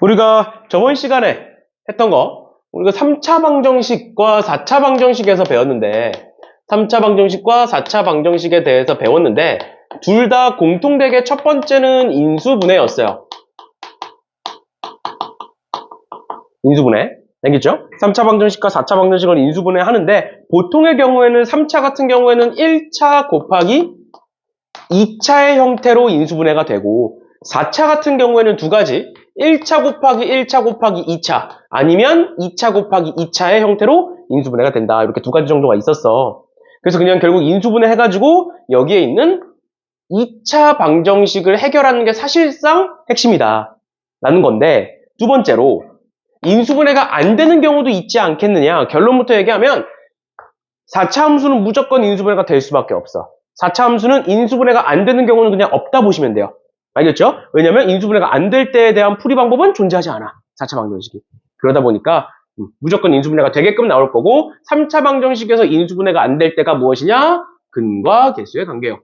우리가 저번 시간에 했던 거, 우리가 3차 방정식과 4차 방정식에서 배웠는데, 3차 방정식과 4차 방정식에 대해서 배웠는데, 둘 다 공통되게 첫 번째는 인수분해였어요. 인수분해. 알겠죠? 3차 방정식과 4차 방정식을 인수분해 하는데, 보통의 경우에는 3차 같은 경우에는 1차 곱하기 2차의 형태로 인수분해가 되고, 4차 같은 경우에는 두 가지, 1차 곱하기 1차 곱하기 2차, 아니면 2차 곱하기 2차의 형태로 인수분해가 된다. 이렇게 두 가지 정도가 있었어. 그래서 그냥 결국 인수분해 해가지고 여기에 있는 2차 방정식을 해결하는 게 사실상 핵심이다. 라는 건데, 두 번째로 인수분해가 안 되는 경우도 있지 않겠느냐. 결론부터 얘기하면 4차 함수는 무조건 인수분해가 될 수밖에 없어. 4차 함수는 인수분해가 안 되는 경우는 그냥 없다 보시면 돼요. 알겠죠? 왜냐면 인수분해가 안 될 때에 대한 풀이 방법은 존재하지 않아. 4차 방정식이. 그러다 보니까 무조건 인수분해가 되게끔 나올 거고, 3차 방정식에서 인수분해가 안 될 때가 무엇이냐? 근과 계수의 관계요.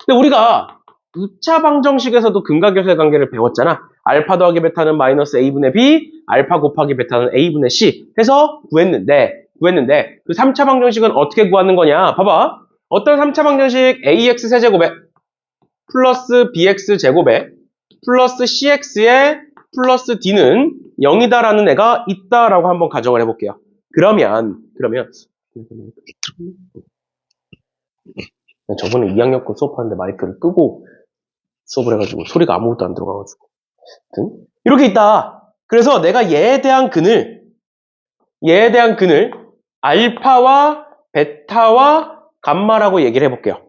근데 우리가 2차 방정식에서도 근과 계수의 관계를 배웠잖아. 알파 더하기 베타는 마이너스 a분의 b, 알파 곱하기 베타는 a분의 c 해서 구했는데 그 3차 방정식은 어떻게 구하는 거냐? 봐봐. 어떤 3차 방정식 ax 세제곱에 플러스 bx 제곱에 플러스 cx에 플러스 d는 0이다라는 애가 있다라고 한번 가정을 해볼게요. 그러면 저번에 2학년 거 수업하는데 마이크를 끄고 수업을 해가지고 소리가 아무것도 안 들어가가지고 이렇게 있다. 그래서 내가 얘에 대한 근을 알파와 베타와 감마라고 얘기를 해볼게요.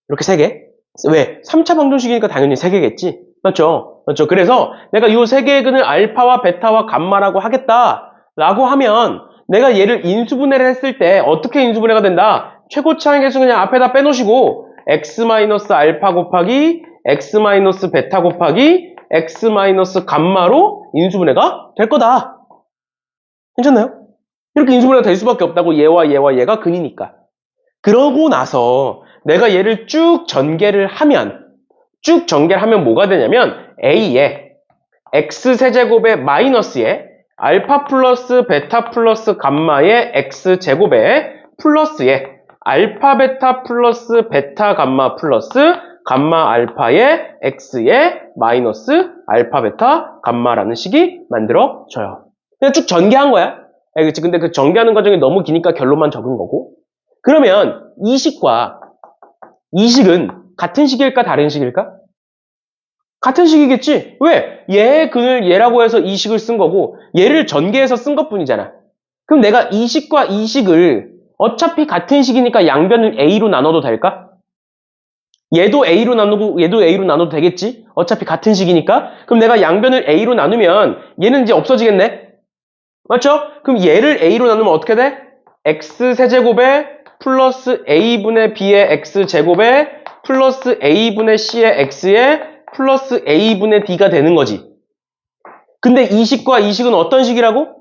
이렇게 세 개. 왜? 3차 방정식이니까 당연히 세 개겠지. 맞죠? 그래서 내가 이 세 개의 근을 알파와 베타와 감마라고 하겠다라고 하면 내가 얘를 인수분해를 했을 때 어떻게 인수분해가 된다? 최고차항 계수 그냥 앞에다 빼놓으시고 x 마이너스 알파 곱하기 x 마이너스 베타 곱하기 x 마이너스 감마로 인수분해가 될 거다. 괜찮나요? 이렇게 인수분해가 될 수밖에 없다고. 얘와 얘가 근이니까. 그러고 나서 내가 얘를 쭉 전개를 하면 뭐가 되냐면 a에 x세제곱에 마이너스에 알파 플러스 베타 플러스 감마의 x제곱에 플러스에 알파 베타 플러스 베타 감마 플러스 감마 알파의 x에 마이너스 알파 베타 감마라는 식이 만들어져요. 그냥 쭉 전개한 거야. 알겠지? 근데 그 전개하는 과정이 너무 기니까 결론만 적은 거고. 그러면 이 식과 이 식은 같은 식일까 다른 식일까? 같은 식이겠지? 왜? 얘의 근을 얘라고 해서 이 식을 쓴 거고 얘를 전개해서 쓴 것뿐이잖아. 그럼 내가 이 식과 이 식을 어차피 같은 식이니까 양변을 a로 나눠도 될까? 얘도 a로 나누고 얘도 a로 나눠도 되겠지? 어차피 같은 식이니까. 그럼 내가 양변을 a로 나누면 얘는 이제 없어지겠네? 맞죠? 그럼 얘를 a로 나누면 어떻게 돼? x세제곱에 플러스 a분의 b의 x제곱에 플러스 a분의 c의 x에 플러스 a분의 d가 되는 거지. 근데 이 식과 이 식은 어떤 식이라고?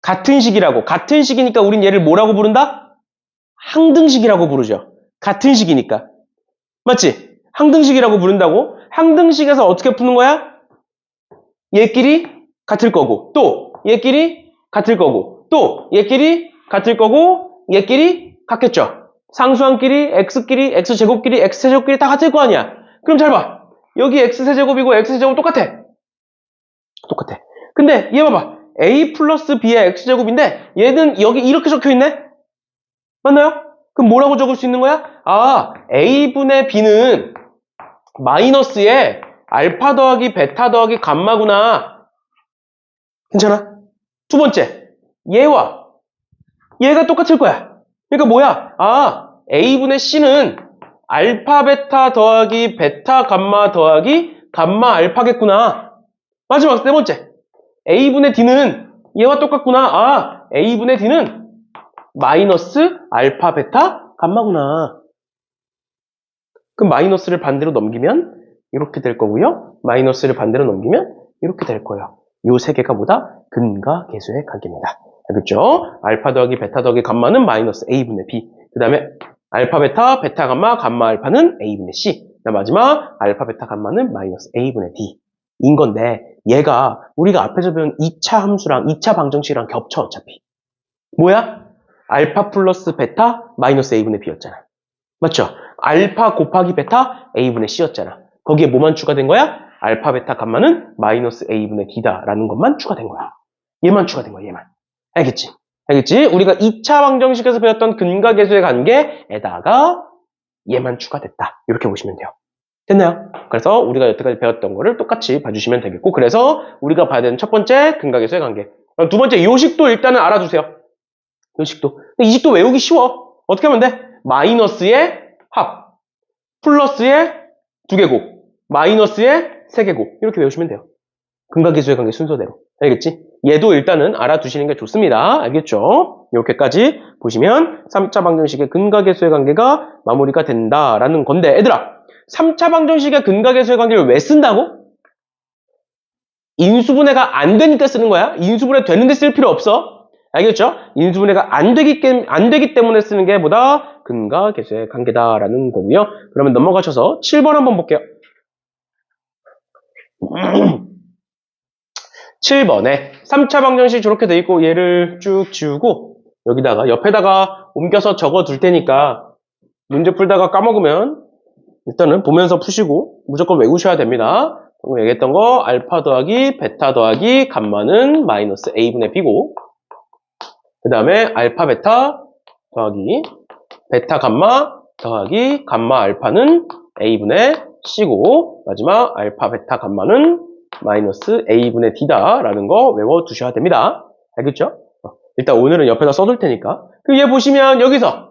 같은 식이라고. 같은 식이니까 우린 얘를 뭐라고 부른다? 항등식이라고 부르죠. 같은 식이니까. 맞지? 항등식이라고 부른다고? 항등식에서 어떻게 푸는 거야? 얘끼리 같을 거고, 또 얘끼리 같을 거고, 또 얘끼리 같을 거고, 얘끼리 같겠죠? 상수항끼리, x끼리, x제곱끼리, x세제곱끼리 다 같을 거 아니야? 그럼 잘 봐. 여기 x세제곱이고 x세제곱 똑같아. 근데 얘 봐봐. a 플러스 b의 x제곱인데 얘는 여기 이렇게 적혀있네? 맞나요? 그럼 뭐라고 적을 수 있는 거야? 아, a분의 b는 마이너스에 알파 더하기 베타 더하기 감마구나. 괜찮아? 두 번째, 얘가 똑같을 거야. 그러니까 뭐야? 아, a분의 c는 알파 베타 더하기 베타 감마 더하기 감마 알파겠구나. 마지막 세 번째, a분의 d는 얘와 똑같구나. 아, a분의 d는 마이너스 알파 베타 감마구나. 그럼 마이너스를 반대로 넘기면 이렇게 될 거고요. 마이너스를 반대로 넘기면 이렇게 될 거예요. 요 세 개가 뭐다? 근과 계수의 관계입니다. 알겠죠? 알파 더하기 베타 더하기 감마는 마이너스 a분의 b. 그 다음에 알파 베타, 베타 감마, 감마 알파는 a분의 c. 마지막 알파 베타 감마는 마이너스 a분의 d. 인 건데 얘가 우리가 앞에서 배운 2차 함수랑 2차 방정식이랑 겹쳐 어차피. 뭐야? 알파 플러스 베타 마이너스 a분의 b였잖아. 맞죠? 알파 곱하기 베타 a분의 c였잖아. 거기에 뭐만 추가된 거야? 알파 베타 감마는 마이너스 a분의 d다라는 것만 추가된 거야. 얘만 추가된 거야, 얘만. 알겠지? 알겠지? 우리가 2차 방정식에서 배웠던 근각계수의 관계에다가 얘만 추가됐다. 이렇게 보시면 돼요. 됐나요? 그래서 우리가 여태까지 배웠던 거를 똑같이 봐주시면 되겠고, 그래서 우리가 봐야 되는 첫 번째 근각계수의 관계. 그럼 두 번째 요식도 일단은 알아두세요. 요식도. 이 식도 외우기 쉬워. 어떻게 하면 돼? 마이너스의 합, 플러스의 두개곱, 마이너스의 세개곱. 이렇게 외우시면 돼요. 근각계수의 관계 순서대로. 알겠지? 얘도 일단은 알아두시는 게 좋습니다. 알겠죠? 이렇게까지 보시면 3차 방정식의 근각계수의 관계가 마무리가 된다라는 건데, 얘들아, 3차 방정식의 근각계수의 관계를 왜 쓴다고? 인수분해가 안 되니까 쓰는 거야. 인수분해 되는데 쓸 필요 없어. 알겠죠? 인수분해가 안 되기 때문에 쓰는 게 뭐다? 근각계수의 관계다라는 거고요. 그러면 넘어가셔서 7번 한번 볼게요. 7번에 3차 방정식 저렇게 돼 있고 얘를 쭉 지우고 여기다가 옆에다가 옮겨서 적어 둘 테니까 문제 풀다가 까먹으면 일단은 보면서 푸시고 무조건 외우셔야 됩니다. 방금 얘기했던 거 알파 더하기 베타 더하기 감마는 마이너스 a분의 b고, 그 다음에 알파 베타 더하기 베타 감마 더하기 감마 알파는 a분의 c고, 마지막 알파 베타 감마는 마이너스 a분의 d다라는 거 외워두셔야 됩니다. 알겠죠? 일단 오늘은 옆에다 써둘 테니까. 그럼 얘 보시면 여기서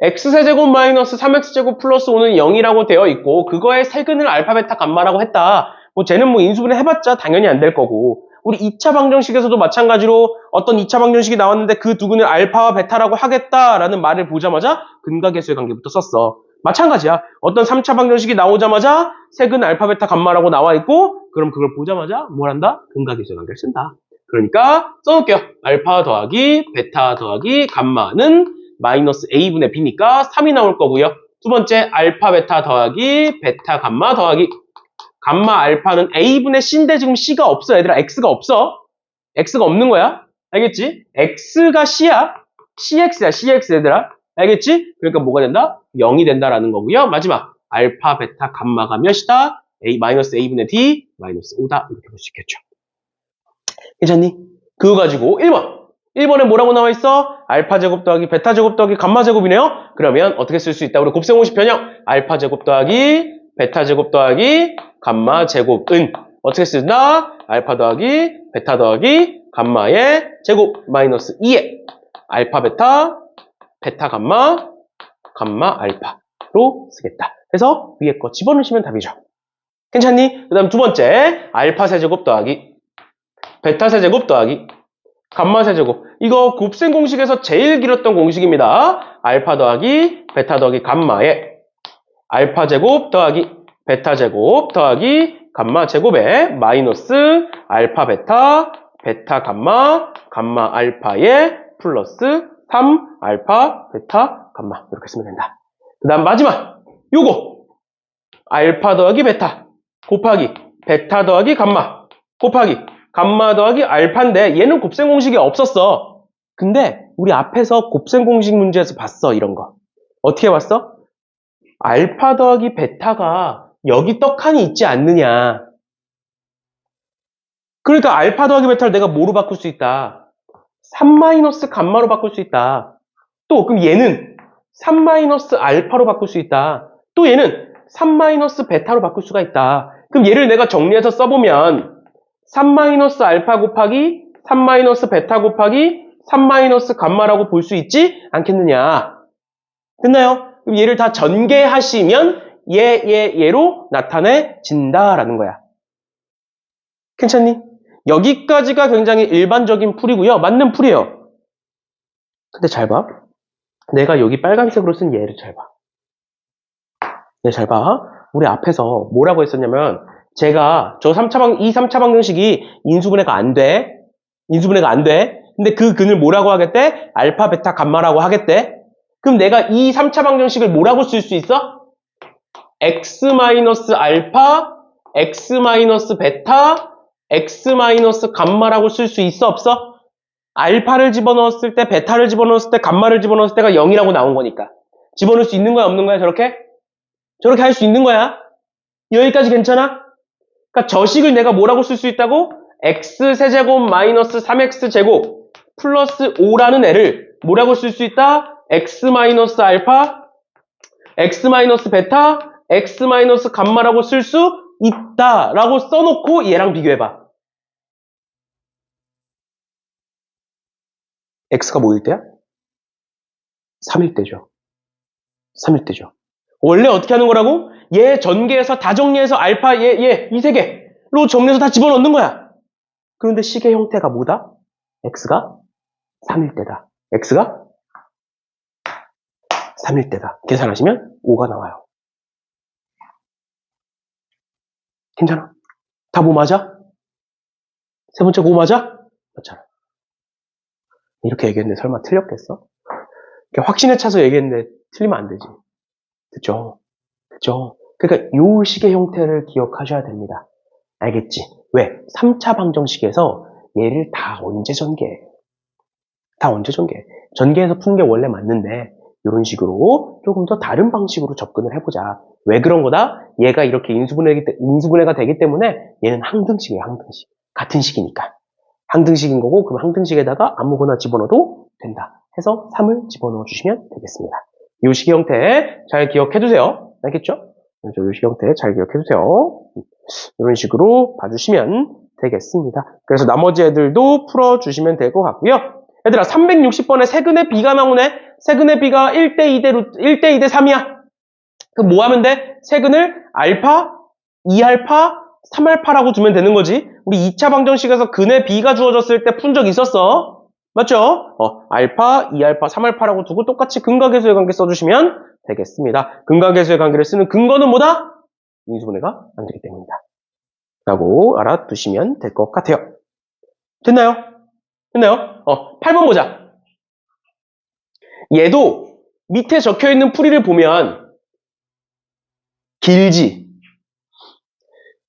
x세제곱 마이너스 3x제곱 플러스 5는 0이라고 되어 있고, 그거의 세근을 알파 베타 감마라고 했다. 뭐 쟤는 뭐 인수분해 해봤자 당연히 안 될 거고, 우리 2차 방정식에서도 마찬가지로 어떤 2차 방정식이 나왔는데 그 두 근을 알파와 베타라고 하겠다라는 말을 보자마자 근각계수의 관계부터 썼어. 마찬가지야. 어떤 3차 방정식이 나오자마자 세근 알파 베타 감마라고 나와 있고, 그럼 그걸 보자마자 뭘 한다? 근각계수의 관계를 쓴다. 그러니까 써놓을게요. 알파 더하기 베타 더하기 감마는 마이너스 a분의 b니까 3이 나올 거고요. 두 번째 알파 베타 더하기 베타 감마 더하기 감마 알파는 a분의 c인데 지금 c가 없어. 얘들아, x가 없어. x가 없는 거야. 알겠지? x가 c야. cx야, cx 얘들아. 알겠지? 그러니까 뭐가 된다? 0이 된다라는 거고요. 마지막 알파 베타 감마가 몇이다? 마이너스 a분의 d 마이너스 5다. 이렇게 볼 수 있겠죠. 괜찮니? 그거 가지고 1번에 뭐라고 나와 있어? 알파 제곱 더하기 베타 제곱 더하기 감마 제곱이네요. 그러면 어떻게 쓸 수 있다? 우리 곱셈 50 변형. 알파 제곱 더하기 베타 제곱 더하기 감마 제곱은 어떻게 쓴다? 알파 더하기 베타 더하기 감마의 제곱 마이너스 2에 알파 베타 베타 감마 감마 알파로 쓰겠다. 그래서 위에 거 집어넣으시면 답이죠. 괜찮니? 그 다음 두 번째 알파 세제곱 더하기 베타 세제곱 더하기 감마 세제곱. 이거 곱셈 공식에서 제일 길었던 공식입니다. 알파 더하기 베타 더하기 감마에 알파 제곱 더하기 베타 제곱 더하기 감마 제곱에 마이너스 알파 베타 베타 감마 감마 알파에 플러스 3 알파 베타 감마. 이렇게 쓰면 된다. 그 다음 마지막 요거 알파 더하기 베타 곱하기 베타 더하기 감마 곱하기 감마 더하기 알파인데 얘는 곱셈 공식이 없었어. 근데 우리 앞에서 곱셈 공식 문제에서 봤어. 이런 거 어떻게 봤어? 알파 더하기 베타가 여기 떡하니 있지 않느냐. 그러니까 알파 더하기 베타를 내가 뭐로 바꿀 수 있다? 3 마이너스 감마로 바꿀 수 있다. 또 그럼 얘는 3 마이너스 알파로 바꿀 수 있다. 또 얘는 3 마이너스 베타로 바꿀 수가 있다. 그럼 얘를 내가 정리해서 써보면 3 마이너스 알파 곱하기 3 마이너스 베타 곱하기 3 마이너스 감마라고 볼 수 있지 않겠느냐. 됐나요? 그럼 얘를 다 전개하시면 얘로 나타내진다라는 거야. 괜찮니? 여기까지가 굉장히 일반적인 풀이고요. 맞는 풀이에요. 근데 잘 봐. 내가 여기 빨간색으로 쓴 얘를 잘 봐. 네, 잘 봐. 우리 앞에서 뭐라고 했었냐면 제가 이 3차 방정식이 인수분해가 안 돼. 인수분해가 안 돼. 근데 그 근을 뭐라고 하겠대? 알파, 베타, 감마라고 하겠대. 그럼 내가 이 3차 방정식을 뭐라고 쓸 수 있어? x-알파, x-베타, x 마이너스 감마라고 쓸 수 있어 없어? 알파를 집어넣었을 때, 베타를 집어넣었을 때, 감마를 집어넣었을 때가 0이라고 나온 거니까. 집어넣을 수 있는 거야, 없는 거야, 저렇게? 저렇게 할 수 있는 거야. 여기까지 괜찮아? 그러니까 저식을 내가 뭐라고 쓸 수 있다고? x세제곱 마이너스 3x제곱 플러스 5라는 애를 뭐라고 쓸 수 있다? x 마이너스 알파, x 마이너스 베타, x 마이너스 감마라고 쓸 수 있다라고 써놓고 얘랑 비교해봐. x가 뭐일 때야? 3일 때죠. 3일 때죠. 원래 어떻게 하는 거라고? 얘 전개해서 다 정리해서 알파 이 세 개로 정리해서 다 집어넣는 거야. 그런데 식의 형태가 뭐다? x가 3일 때다. x가 3일 때다. 계산하시면 5가 나와요. 괜찮아? 다 뭐 맞아? 세 번째 5 맞아? 맞잖아. 이렇게 얘기했는데 설마 틀렸겠어? 확신에 차서 얘기했는데 틀리면 안 되지. 그쵸? 그쵸? 그러니까 요 식의 형태를 기억하셔야 됩니다. 알겠지? 왜? 3차 방정식에서 얘를 다 언제 전개해? 다 언제 전개해? 전개해서 푸는 게 원래 맞는데 이런 식으로 조금 더 다른 방식으로 접근을 해보자. 왜 그런 거다? 얘가 이렇게 인수분해가 되기 때문에 얘는 항등식이에요. 항등식. 같은 식이니까. 항등식인 거고 그럼 항등식에다가 아무거나 집어넣어도 된다. 해서 3을 집어넣어 주시면 되겠습니다. 이 식의 형태 잘 기억해 두세요. 알겠죠? 이 식의 형태 잘 기억해 두세요. 이런 식으로 봐주시면 되겠습니다. 그래서 나머지 애들도 풀어주시면 될 것 같고요. 얘들아 360번에 세근의 B가 나오네. 세근의 B가 1대 2대 3이야. 그럼 뭐 하면 돼? 세근을 알파, 2알파, 3알파라고 두면 되는 거지. 우리 2차 방정식에서 근의 B가 주어졌을 때 푼 적 있었어. 맞죠? 알파, 2알파, 3알파라고 두고 똑같이 근각계수의 관계 써주시면 되겠습니다. 근각계수의 관계를 쓰는 근거는 뭐다? 인수분해가 안 되기 때문이다. 라고 알아두시면 될 것 같아요. 됐나요? 됐나요? 8번 보자. 얘도 밑에 적혀있는 풀이를 보면 길지.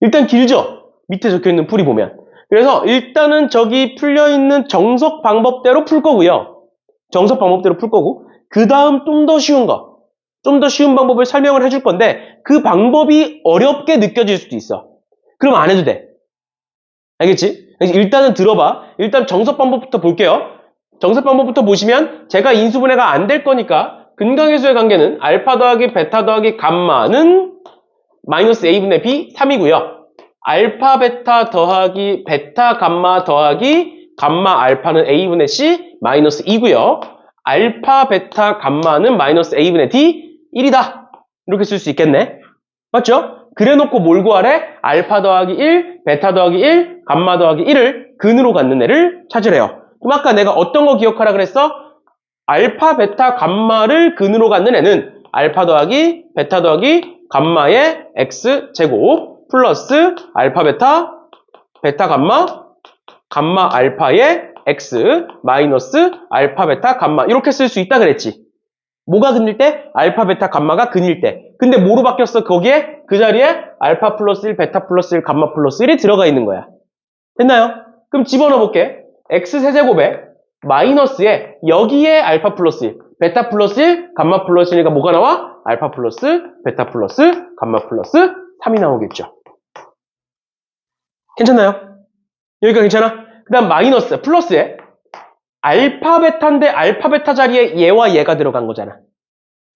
일단 길죠? 밑에 적혀있는 풀이 보면. 그래서 일단은 저기 풀려있는 정석 방법대로 풀 거고요. 정석 방법대로 풀 거고 그 다음 좀 더 쉬운 거. 좀 더 쉬운 방법을 설명을 해줄 건데 그 방법이 어렵게 느껴질 수도 있어. 그럼 안 해도 돼. 알겠지? 일단은 들어봐. 일단 정석 방법부터 볼게요. 정석 방법부터 보시면 제가 인수분해가 안 될 거니까 근각계수의 관계는 알파 더하기 베타 더하기 감마는 마이너스 a분의 b 3이고요. 알파 베타 더하기 베타 감마 더하기 감마 알파는 a분의 c 마이너스 2고요. 알파 베타 감마는 마이너스 a분의 d 1이다. 이렇게 쓸 수 있겠네. 맞죠? 그래놓고 뭘 구하래? 알파 더하기 1, 베타 더하기 1, 감마 더하기 1을 근으로 갖는 애를 찾으래요. 그럼 아까 내가 어떤 거 기억하라 그랬어? 알파, 베타, 감마를 근으로 갖는 애는 알파 더하기 베타 더하기 감마의 x제곱 플러스 알파 베타, 베타 감마, 감마 알파의 x 마이너스 알파 베타 감마 이렇게 쓸 수 있다 그랬지. 뭐가 근일 때? 알파 베타 감마가 근일 때. 근데 뭐로 바뀌었어? 거기에 그 자리에 알파 플러스 1, 베타 플러스 1, 감마 플러스 1이 들어가 있는 거야. 됐나요? 그럼 집어넣어 볼게. x 세제곱에 마이너스에 여기에 알파 플러스 1, 베타 플러스 1, 감마 플러스 1이니까 뭐가 나와? 알파 플러스 베타 플러스 감마 플러스 3이 나오겠죠. 괜찮나요? 여기가 괜찮아? 그 다음 마이너스 플러스에 알파 베타인데 알파 베타 자리에 얘와 얘가 들어간 거잖아.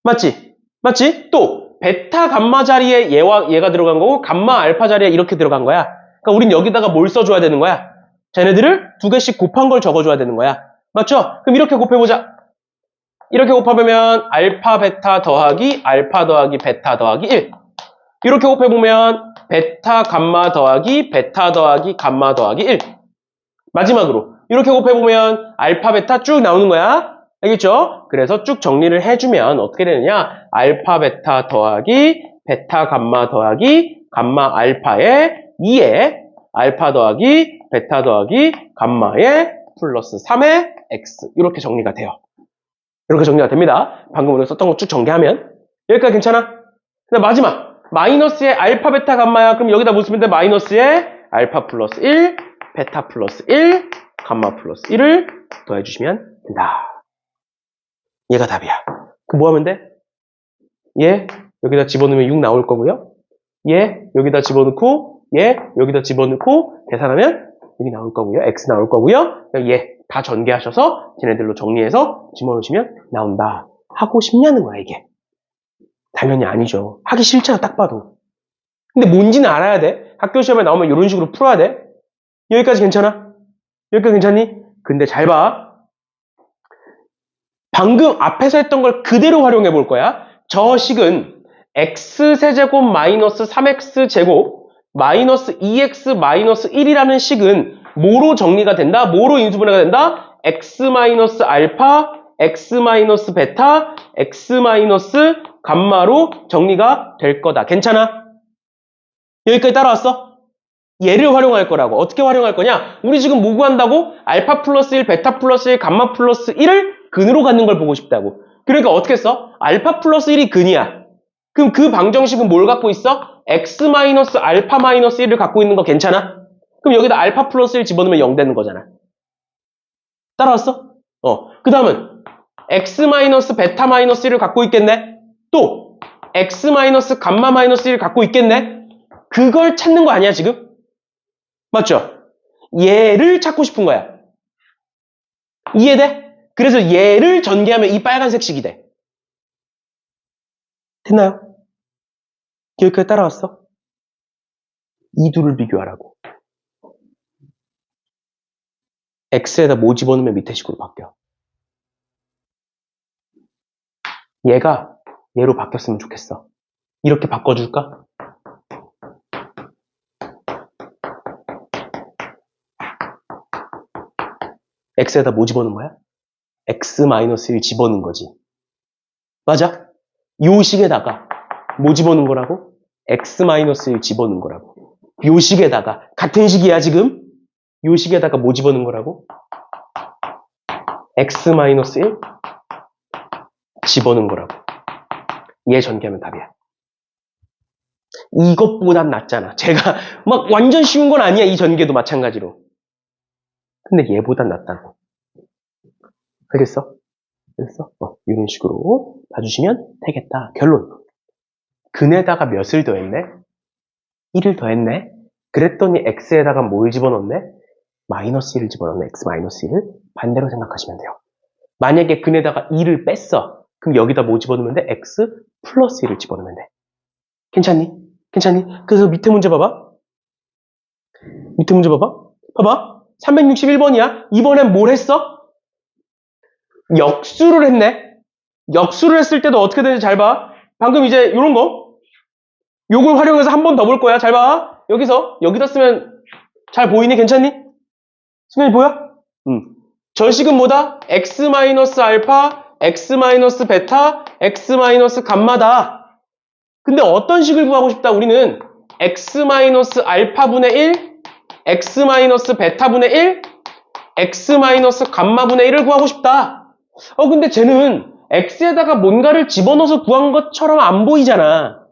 맞지? 맞지? 또 베타 감마 자리에 얘와 얘가 들어간 거고 감마 알파 자리에 이렇게 들어간 거야. 그러니까 우린 여기다가 뭘 써줘야 되는 거야? 쟤네들을 두 개씩 곱한 걸 적어줘야 되는 거야. 맞죠? 그럼 이렇게 곱해보자. 이렇게 곱하면 알파 베타 더하기 알파 더하기 베타 더하기 1. 이렇게 곱해보면 베타 감마 더하기 베타 더하기 감마 더하기 1. 마지막으로 이렇게 곱해보면 알파 베타 쭉 나오는 거야. 알겠죠? 그래서 쭉 정리를 해주면 어떻게 되느냐? 알파 베타 더하기 베타 감마 더하기 감마 알파의 2에 알파 더하기 베타 더하기 감마의 플러스 3의 x 이렇게 정리가 돼요. 이렇게 정리가 됩니다. 방금 우리가 썼던 거 쭉 전개하면 여기까지 괜찮아? 그다음 마지막 마이너스의 알파 베타 감마야. 그럼 여기다 뭐 쓰면 돼? 마이너스의 알파 플러스 1, 베타 플러스 1, 감마 플러스 1을 더해주시면 된다. 얘가 답이야. 그럼 뭐 하면 돼? 얘 여기다 집어넣으면 6 나올 거고요. 얘 여기다 집어넣고 얘 여기다 집어넣고 계산하면 여기 나올 거고요. x 나올 거고요. 얘 다 전개하셔서 쟤네들로 정리해서 집어넣으시면 나온다. 하고 싶냐는 거야 이게. 당연히 아니죠. 하기 싫잖아 딱 봐도. 근데 뭔지는 알아야 돼. 학교 시험에 나오면 이런 식으로 풀어야 돼. 여기까지 괜찮아? 여기까지 괜찮니? 근데 잘 봐. 방금 앞에서 했던 걸 그대로 활용해 볼 거야. 저 식은 x세제곱 마이너스 3x제곱 마이너스 2x 마이너스 1이라는 식은 뭐로 정리가 된다? 뭐로 인수분해가 된다? x 마이너스 알파, x 마이너스 베타, x 마이너스 감마로 정리가 될 거다. 괜찮아? 여기까지 따라왔어? 얘를 활용할 거라고. 어떻게 활용할 거냐? 우리 지금 뭐 구한다고? 알파 플러스 1, 베타 플러스 1, 감마 플러스 1을 근으로 갖는 걸 보고 싶다고. 그러니까 어떻게 써? 알파 플러스 1이 근이야. 그럼 그 방정식은 뭘 갖고 있어? x 마이너스 알파 마이너스 1을 갖고 있는 거 괜찮아? 그럼 여기다 알파 플러스 1 집어넣으면 0 되는 거잖아. 따라왔어? 그 다음은 x 마이너스 베타 마이너스 1을 갖고 있겠네? 또 x 마이너스 감마 마이너스 1을 갖고 있겠네? 그걸 찾는 거 아니야 지금? 맞죠? 얘를 찾고 싶은 거야. 이해돼? 그래서 얘를 전개하면 이 빨간색 식이 돼. 됐나요? 여기까지 따라왔어? 이 둘을 비교하라고. x에다 뭐 집어넣으면 밑에 식으로 바뀌어. 얘가 얘로 바뀌었으면 좋겠어. 이렇게 바꿔줄까? x에다 뭐 집어넣은 거야? x-1 집어넣은 거지. 맞아? 요 식에다가 뭐 집어넣은 거라고? x-1 집어넣은 거라고. 요 식에다가 같은 식이야 지금? 요 식에다가 뭐 집어넣은 거라고? x-1 집어넣은 거라고. 얘 전개하면 답이야. 이것보단 낫잖아. 제가 막 완전 쉬운 건 아니야. 이 전개도 마찬가지로. 근데 얘보단 낫다고. 알겠어? 알겠어? 이런 식으로 봐주시면 되겠다. 결론. 근에다가 몇을 더했네? 1을 더했네? 그랬더니 x에다가 뭘 집어넣네? 마이너스 1을 집어넣네. x 마이너스 1을 반대로 생각하시면 돼요. 만약에 근에다가 2를 뺐어. 그럼 여기다 뭐 집어넣으면 돼? x 플러스 1을 집어넣으면 돼. 괜찮니? 괜찮니? 그래서 밑에 문제 봐봐. 밑에 문제 봐봐. 봐봐. 361번이야. 이번엔 뭘 했어? 역수를 했네. 역수를 했을 때도 어떻게 되는지 잘 봐. 방금 이제 요런 거. 요걸 활용해서 한 번 더 볼 거야. 잘 봐. 여기다 쓰면 잘 보이니? 괜찮니? 수면이 보여? 저 식은 뭐다? x-알파, x-베타, x-감마다. 근데 어떤 식을 구하고 싶다? 우리는 x-알파분의 1, x-베타분의 1, x-감마분의 1을 구하고 싶다. 근데 쟤는 x에다가 뭔가를 집어넣어서 구한 것처럼 안 보이잖아.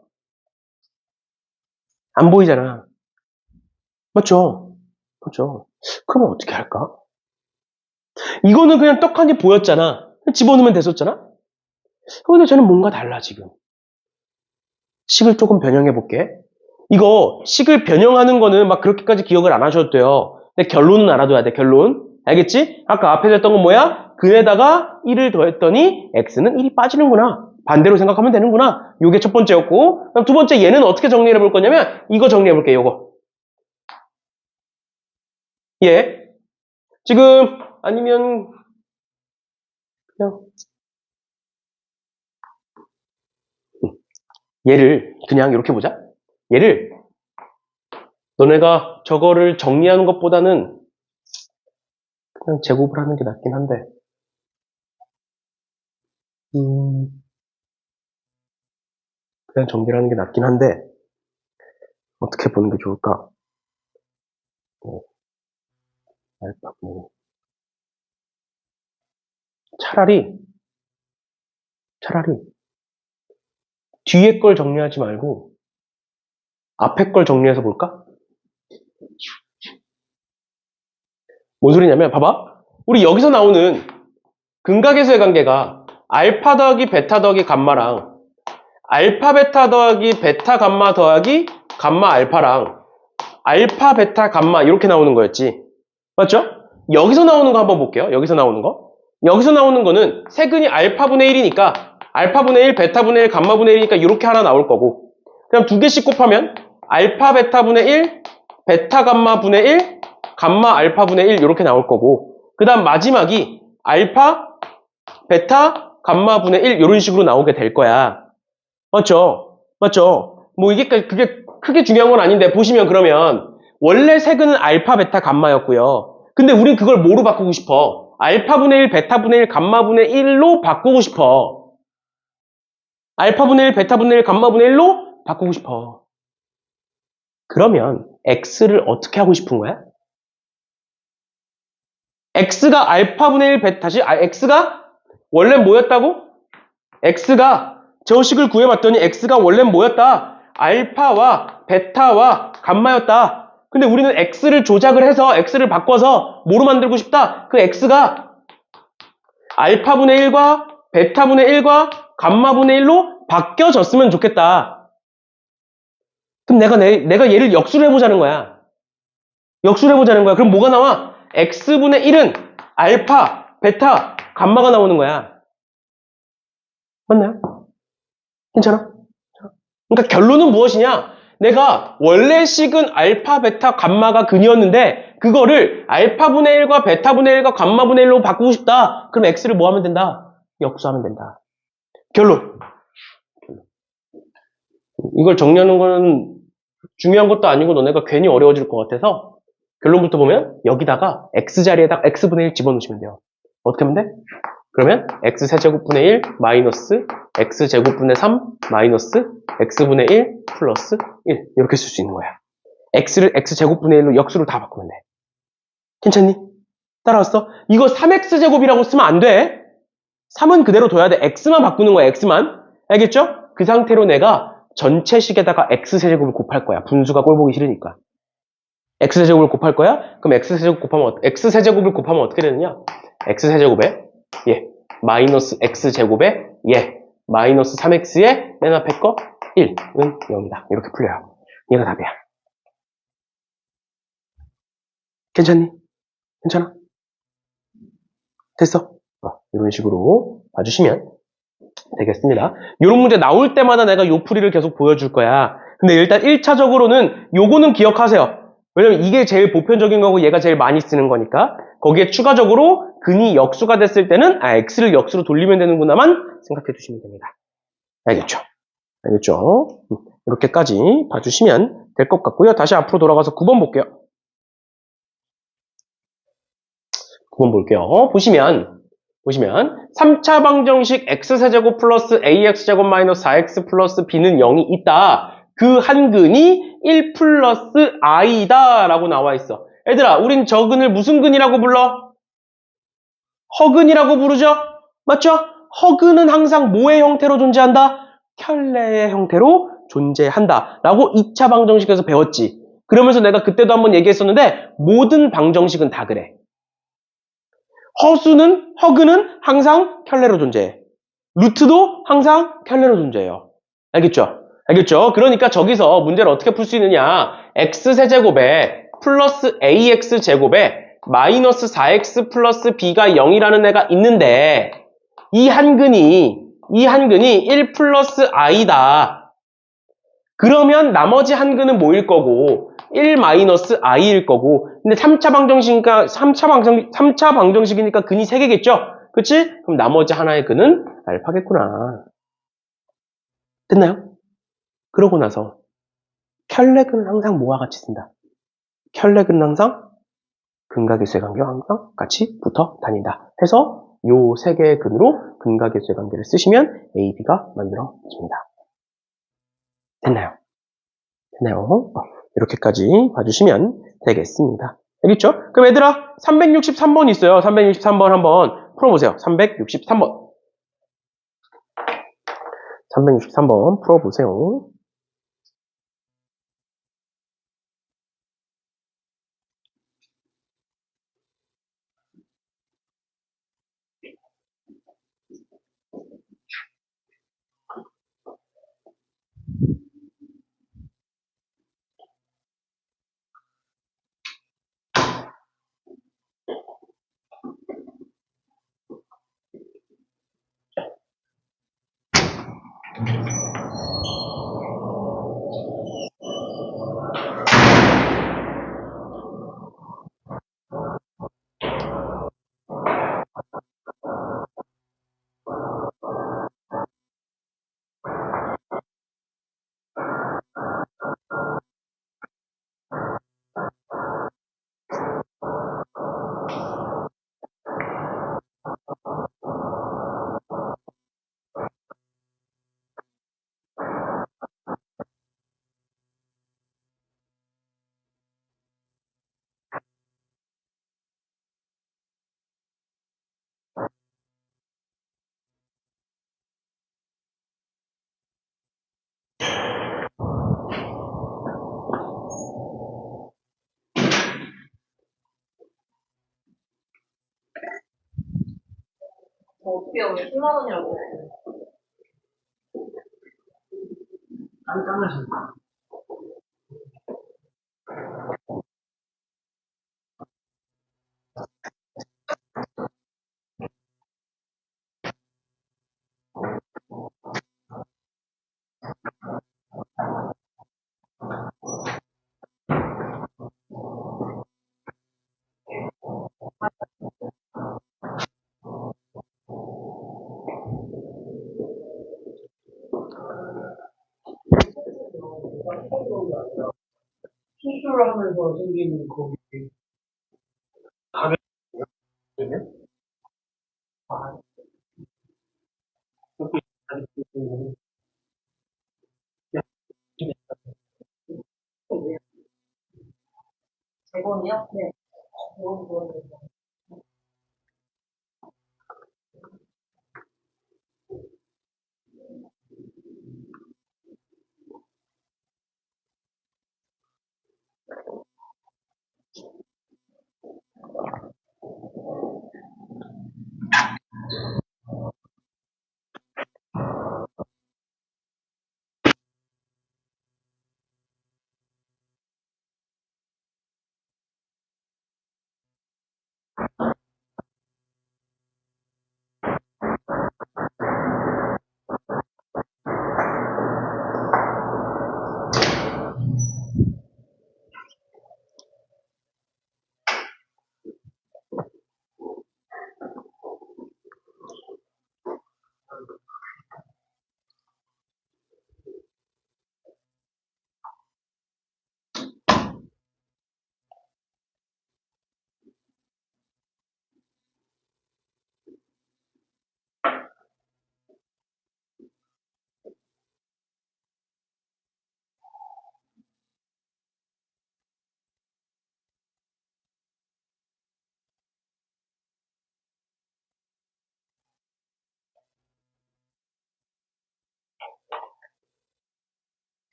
안 보이잖아. 맞죠? 그렇죠. 그러면 어떻게 할까? 이거는 그냥 떡하니 보였잖아. 집어넣으면 됐었잖아? 근데 쟤는 뭔가 달라, 지금. 식을 조금 변형해 볼게. 이거 식을 변형하는 거는 막 그렇게까지 기억을 안 하셔도 돼요. 근데 결론은 알아둬야 돼, 결론. 알겠지? 아까 앞에서 했던 건 뭐야? 근에다가 1을 더했더니 x는 1이 빠지는구나. 반대로 생각하면 되는구나. 요게 첫 번째였고, 그럼 두 번째 얘는 어떻게 정리해 볼 거냐면 이거 정리해 볼게, 요거. 얘. 지금 아니면 그냥 얘를 그냥 이렇게 보자. 얘를 너네가 저거를 정리하는 것보다는 그냥 제곱을 하는 게 낫긴 한데 그냥 정리를 하는 게 낫긴 한데 어떻게 보는 게 좋을까? 알파고 차라리 뒤에 걸 정리하지 말고 앞에 걸 정리해서 볼까? 뭔 소리냐면 봐봐. 우리 여기서 나오는 근각에서의 관계가 알파 더하기 베타 더하기 감마랑 알파 베타 더하기 베타 감마 더하기 감마 알파랑 알파 베타 감마 이렇게 나오는 거였지. 맞죠? 여기서 나오는 거 한번 볼게요. 여기서 나오는 거. 여기서 나오는 거는 세근이 알파분의 1이니까 알파분의 1, 베타분의 1, 감마분의 1이니까 이렇게 하나 나올 거고 그냥 두 개씩 곱하면 알파 베타분의 1, 베타 감마분의 1, 감마 알파분의 1 이렇게 나올 거고 그 다음 마지막이 알파 베타 감마분의 1 이런 식으로 나오게 될 거야. 맞죠? 맞죠? 뭐 이게 그게 크게 중요한 건 아닌데 보시면 그러면 원래 세근은 알파 베타 감마였고요. 근데 우린 그걸 뭐로 바꾸고 싶어? 알파분의 1, 베타분의 1, 감마분의 1로 바꾸고 싶어. 알파분의 1, 베타분의 1, 감마분의 1로 바꾸고 싶어. 그러면 x를 어떻게 하고 싶은 거야? x가 알파분의 1, 다시 x가 원래 뭐였다고? x가 저 식을 구해봤더니 x가 원래 뭐였다? 알파와 베타와 감마였다. 근데 우리는 x를 조작을 해서 x를 바꿔서 뭐로 만들고 싶다? 그 x가 알파분의 1과 베타분의 1과 감마분의 1로 바뀌어졌으면 좋겠다. 그럼 내가 얘를 역수를 해보자는 거야. 역수를 해보자는 거야. 그럼 뭐가 나와? x분의 1은 알파, 베타, 감마가 나오는 거야. 맞나요? 괜찮아? 그러니까 결론은 무엇이냐? 내가 원래 식은 알파, 베타, 감마가 근이었는데 그거를 알파분의 1과 베타분의 1과 감마분의 1로 바꾸고 싶다. 그럼 x를 뭐 하면 된다? 역수하면 된다. 결론. 이걸 정리하는 건 중요한 것도 아니고 너네가 괜히 어려워질 것 같아서 결론부터 보면 여기다가 x자리에다 x분의 1 집어넣으시면 돼요. 어떻게 하면 돼? 그러면 x세제곱분의 1 마이너스 x제곱분의 3 마이너스 x분의 1 플러스 1 이렇게 쓸 수 있는 거야. x를 x제곱분의 1로 역수로 다 바꾸면 돼. 괜찮니? 따라왔어? 이거 3x제곱이라고 쓰면 안 돼. 3은 그대로 둬야 돼. x만 바꾸는 거야. x만. 알겠죠? 그 상태로 내가 전체 식에다가 x세제곱을 곱할 거야. 분수가 꼴 보기 싫으니까. x세제곱을 곱할 거야? 그럼 x세제곱을 곱하면 어떻게 되느냐? x세제곱에 마이너스 x제곱에 마이너스 3x의 맨 앞에 거 1은 0이다. 이렇게 풀려요. 얘가 답이야. 괜찮니? 괜찮아? 됐어? 이런 식으로 봐주시면 되겠습니다. 이런 문제 나올 때마다 내가 요 풀이를 계속 보여줄 거야. 근데 일단 1차적으로는 요거는 기억하세요. 왜냐면 이게 제일 보편적인 거고 얘가 제일 많이 쓰는 거니까. 거기에 추가적으로 근이 역수가 됐을 때는 x를 역수로 돌리면 되는구나만 생각해 두시면 됩니다. 알겠죠? 알겠죠? 이렇게까지 봐주시면 될 것 같고요. 다시 앞으로 돌아가서 9번 볼게요. 9번 볼게요. 보시면 3차 방정식 x세제곱 플러스 ax제곱 마이너스 4x 플러스 b는 0이 있다. 그 한 근이 1 플러스 i다 라고 나와 있어. 얘들아, 우린 저 근을 무슨 근이라고 불러? 허근이라고 부르죠? 맞죠? 허근은 항상 뭐의 형태로 존재한다? 켤레의 형태로 존재한다 라고 2차 방정식에서 배웠지. 그러면서 내가 그때도 한번 얘기했었는데 모든 방정식은 다 그래. 허근은 항상 켤레로 존재해. 루트도 항상 켤레로 존재해요. 알겠죠? 알겠죠? 그러니까 저기서 문제를 어떻게 풀 수 있느냐? x세제곱에 플러스 ax제곱에 마이너스 4x 플러스 b가 0이라는 애가 있는데 이 한 근이 1 플러스 i다. 그러면 나머지 한 근은 뭐일 거고 1 마이너스 i일 거고 근데 3차 방정식이니까 근이 3개겠죠? 그치? 그럼 나머지 하나의 근은 알파겠구나. 됐나요? 그러고 나서 켤레근은 항상 뭐와 같이 쓴다? 켤레근은 항상 근각의수의 관계와 항상 같이 붙어 다닌다. 해서 요 3개의 근으로 근각의수의 관계를 쓰시면 A, B가 만들어집니다. 됐나요? 됐나요? 이렇게까지 봐주시면 되겠습니다. 알겠죠? 그럼 얘들아 363번 있어요. 363번 한번 풀어보세요. 363번 풀어보세요. 어떻게 해요? 10만 원이라고. 깜깜하신다. 수술을 하면서 생기는 거기 다른 거예요? 아, 그렇게 다른 거예요? 100원이요? 네. 100원.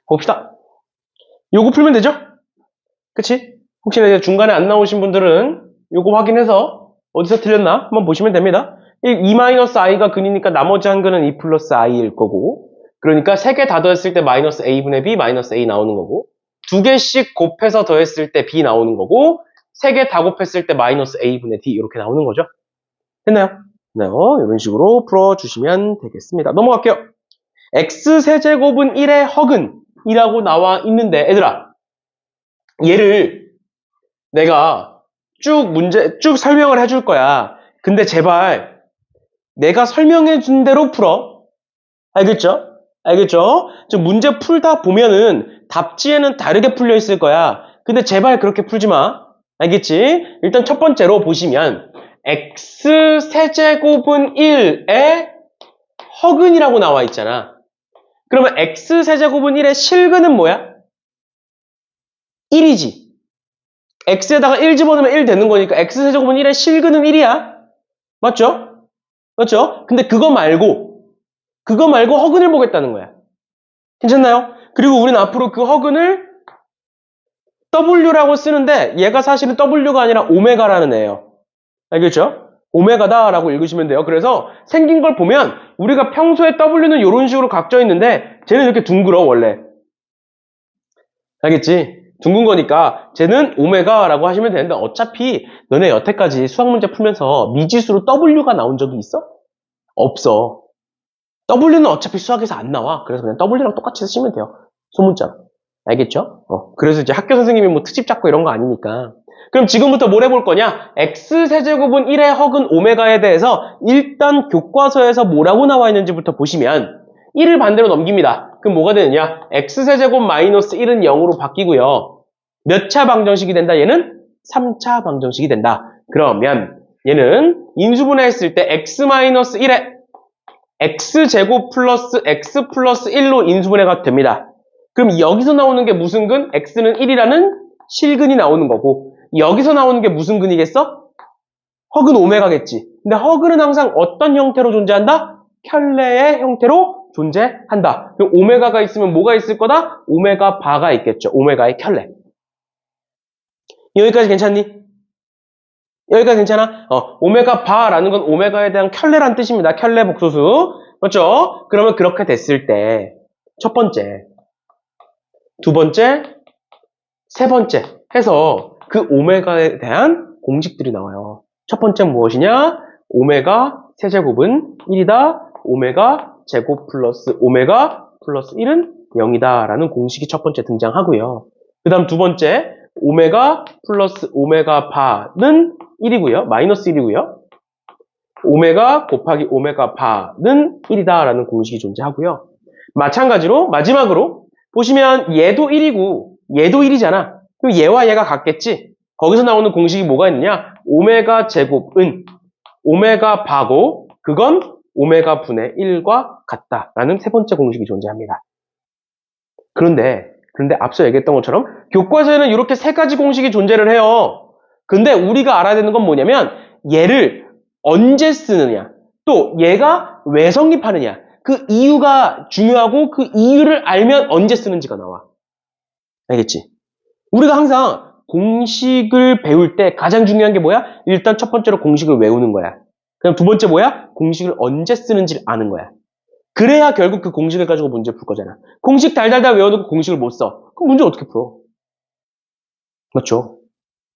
봅시다. 요거 풀면 되죠? 그치? 혹시나 이제 중간에 안 나오신 분들은 요거 확인해서 어디서 틀렸나 한번 보시면 됩니다. 2-i가 근이니까 나머지 한 근은 2 플러스 i일 거고, 그러니까 3개 다 더했을 때 마이너스 a분의 b 마이너스 a 나오는 거고, 2개씩 곱해서 더했을 때 b 나오는 거고, 3개 다 곱했을 때 마이너스 a분의 d 이렇게 나오는 거죠. 됐나요? 네, 이런 식으로 풀어주시면 되겠습니다. 넘어갈게요. x세제곱은 1의 허근이라고 나와 있는데, 얘들아, 얘를 내가 쭉 설명을 해줄 거야. 근데 제발 내가 설명해 준 대로 풀어. 알겠죠? 알겠죠? 좀 문제 풀다 보면은 답지에는 다르게 풀려 있을 거야. 근데 제발 그렇게 풀지 마. 알겠지? 일단 첫 번째로 보시면 x세제곱은 1의 허근이라고 나와 있잖아. 그러면 x세제곱은 1의 실근은 뭐야? 1이지. x에다가 1 집어넣으면 1 되는 거니까 x세제곱은 1의 실근은 1이야. 맞죠? 맞죠? 근데 그거 말고 허근을 보겠다는 거야. 괜찮나요? 그리고 우리는 앞으로 그 허근을 w라고 쓰는데 얘가 사실은 w가 아니라 오메가라는 애예요. 알겠죠? 오메가다라고 읽으시면 돼요. 그래서 생긴 걸 보면 우리가 평소에 w는 이런 식으로 각져 있는데 쟤는 이렇게 둥글어 원래. 알겠지? 둥근 거니까 쟤는 오메가라고 하시면 되는데 어차피 너네 여태까지 수학 문제 풀면서 미지수로 w가 나온 적이 있어? 없어. W는 어차피 수학에서 안 나와. 그래서 그냥 W랑 똑같이 쓰시면 돼요. 소문자로. 알겠죠? 그래서 이제 학교 선생님이 뭐 트집 잡고 이런 거 아니니까 그럼 지금부터 뭘 해볼 거냐? x세제곱은 1의 허근 오메가에 대해서 일단 교과서에서 뭐라고 나와 있는지부터 보시면 1을 반대로 넘깁니다. 그럼 뭐가 되느냐? x세제곱 마이너스 1은 0으로 바뀌고요. 몇 차 방정식이 된다? 얘는 3차 방정식이 된다. 그러면 얘는 인수분해했을 때 x-1에 x제곱 플러스 x 플러스 1로 인수분해가 됩니다. 그럼 여기서 나오는 게 무슨 근? x는 1이라는 실근이 나오는 거고 여기서 나오는 게 무슨 근이겠어? 허근 오메가겠지. 근데 허근은 항상 어떤 형태로 존재한다? 켤레의 형태로 존재한다. 그럼 오메가가 있으면 뭐가 있을 거다? 오메가 바가 있겠죠. 오메가의 켤레. 여기까지 괜찮니? 여기까지 괜찮아? 오메가 바라는 건 오메가에 대한 켤레란 뜻입니다. 켤레 복소수. 그렇죠? 그러면 그렇게 됐을 때 첫 번째, 두 번째, 세 번째 해서 그 오메가에 대한 공식들이 나와요. 첫 번째는 무엇이냐? 오메가 세제곱은 1이다. 오메가 제곱 플러스 오메가 플러스 1은 0이다. 라는 공식이 첫 번째 등장하고요. 그 다음 두 번째, 오메가 플러스 오메가 바는 1이고요. 마이너스 1이고요. 오메가 곱하기 오메가 바는 1이다. 라는 공식이 존재하고요. 마찬가지로 마지막으로 보시면 얘도 1이고 얘도 1이잖아. 그럼 얘와 얘가 같겠지? 거기서 나오는 공식이 뭐가 있느냐? 오메가 제곱은 오메가 바고 그건 오메가 분의 1과 같다라는 세 번째 공식이 존재합니다. 그런데 앞서 얘기했던 것처럼 교과서에는 이렇게 세 가지 공식이 존재를 해요. 근데 우리가 알아야 되는 건 뭐냐면 얘를 언제 쓰느냐 또 얘가 왜 성립하느냐 그 이유가 중요하고 그 이유를 알면 언제 쓰는지가 나와. 알겠지? 우리가 항상 공식을 배울 때 가장 중요한 게 뭐야? 일단 첫 번째로 공식을 외우는 거야. 그럼 두 번째 뭐야? 공식을 언제 쓰는지를 아는 거야. 그래야 결국 그 공식을 가지고 문제 풀 거잖아. 공식 달달달 외워놓고 공식을 못 써. 그럼 문제 어떻게 풀어? 맞죠?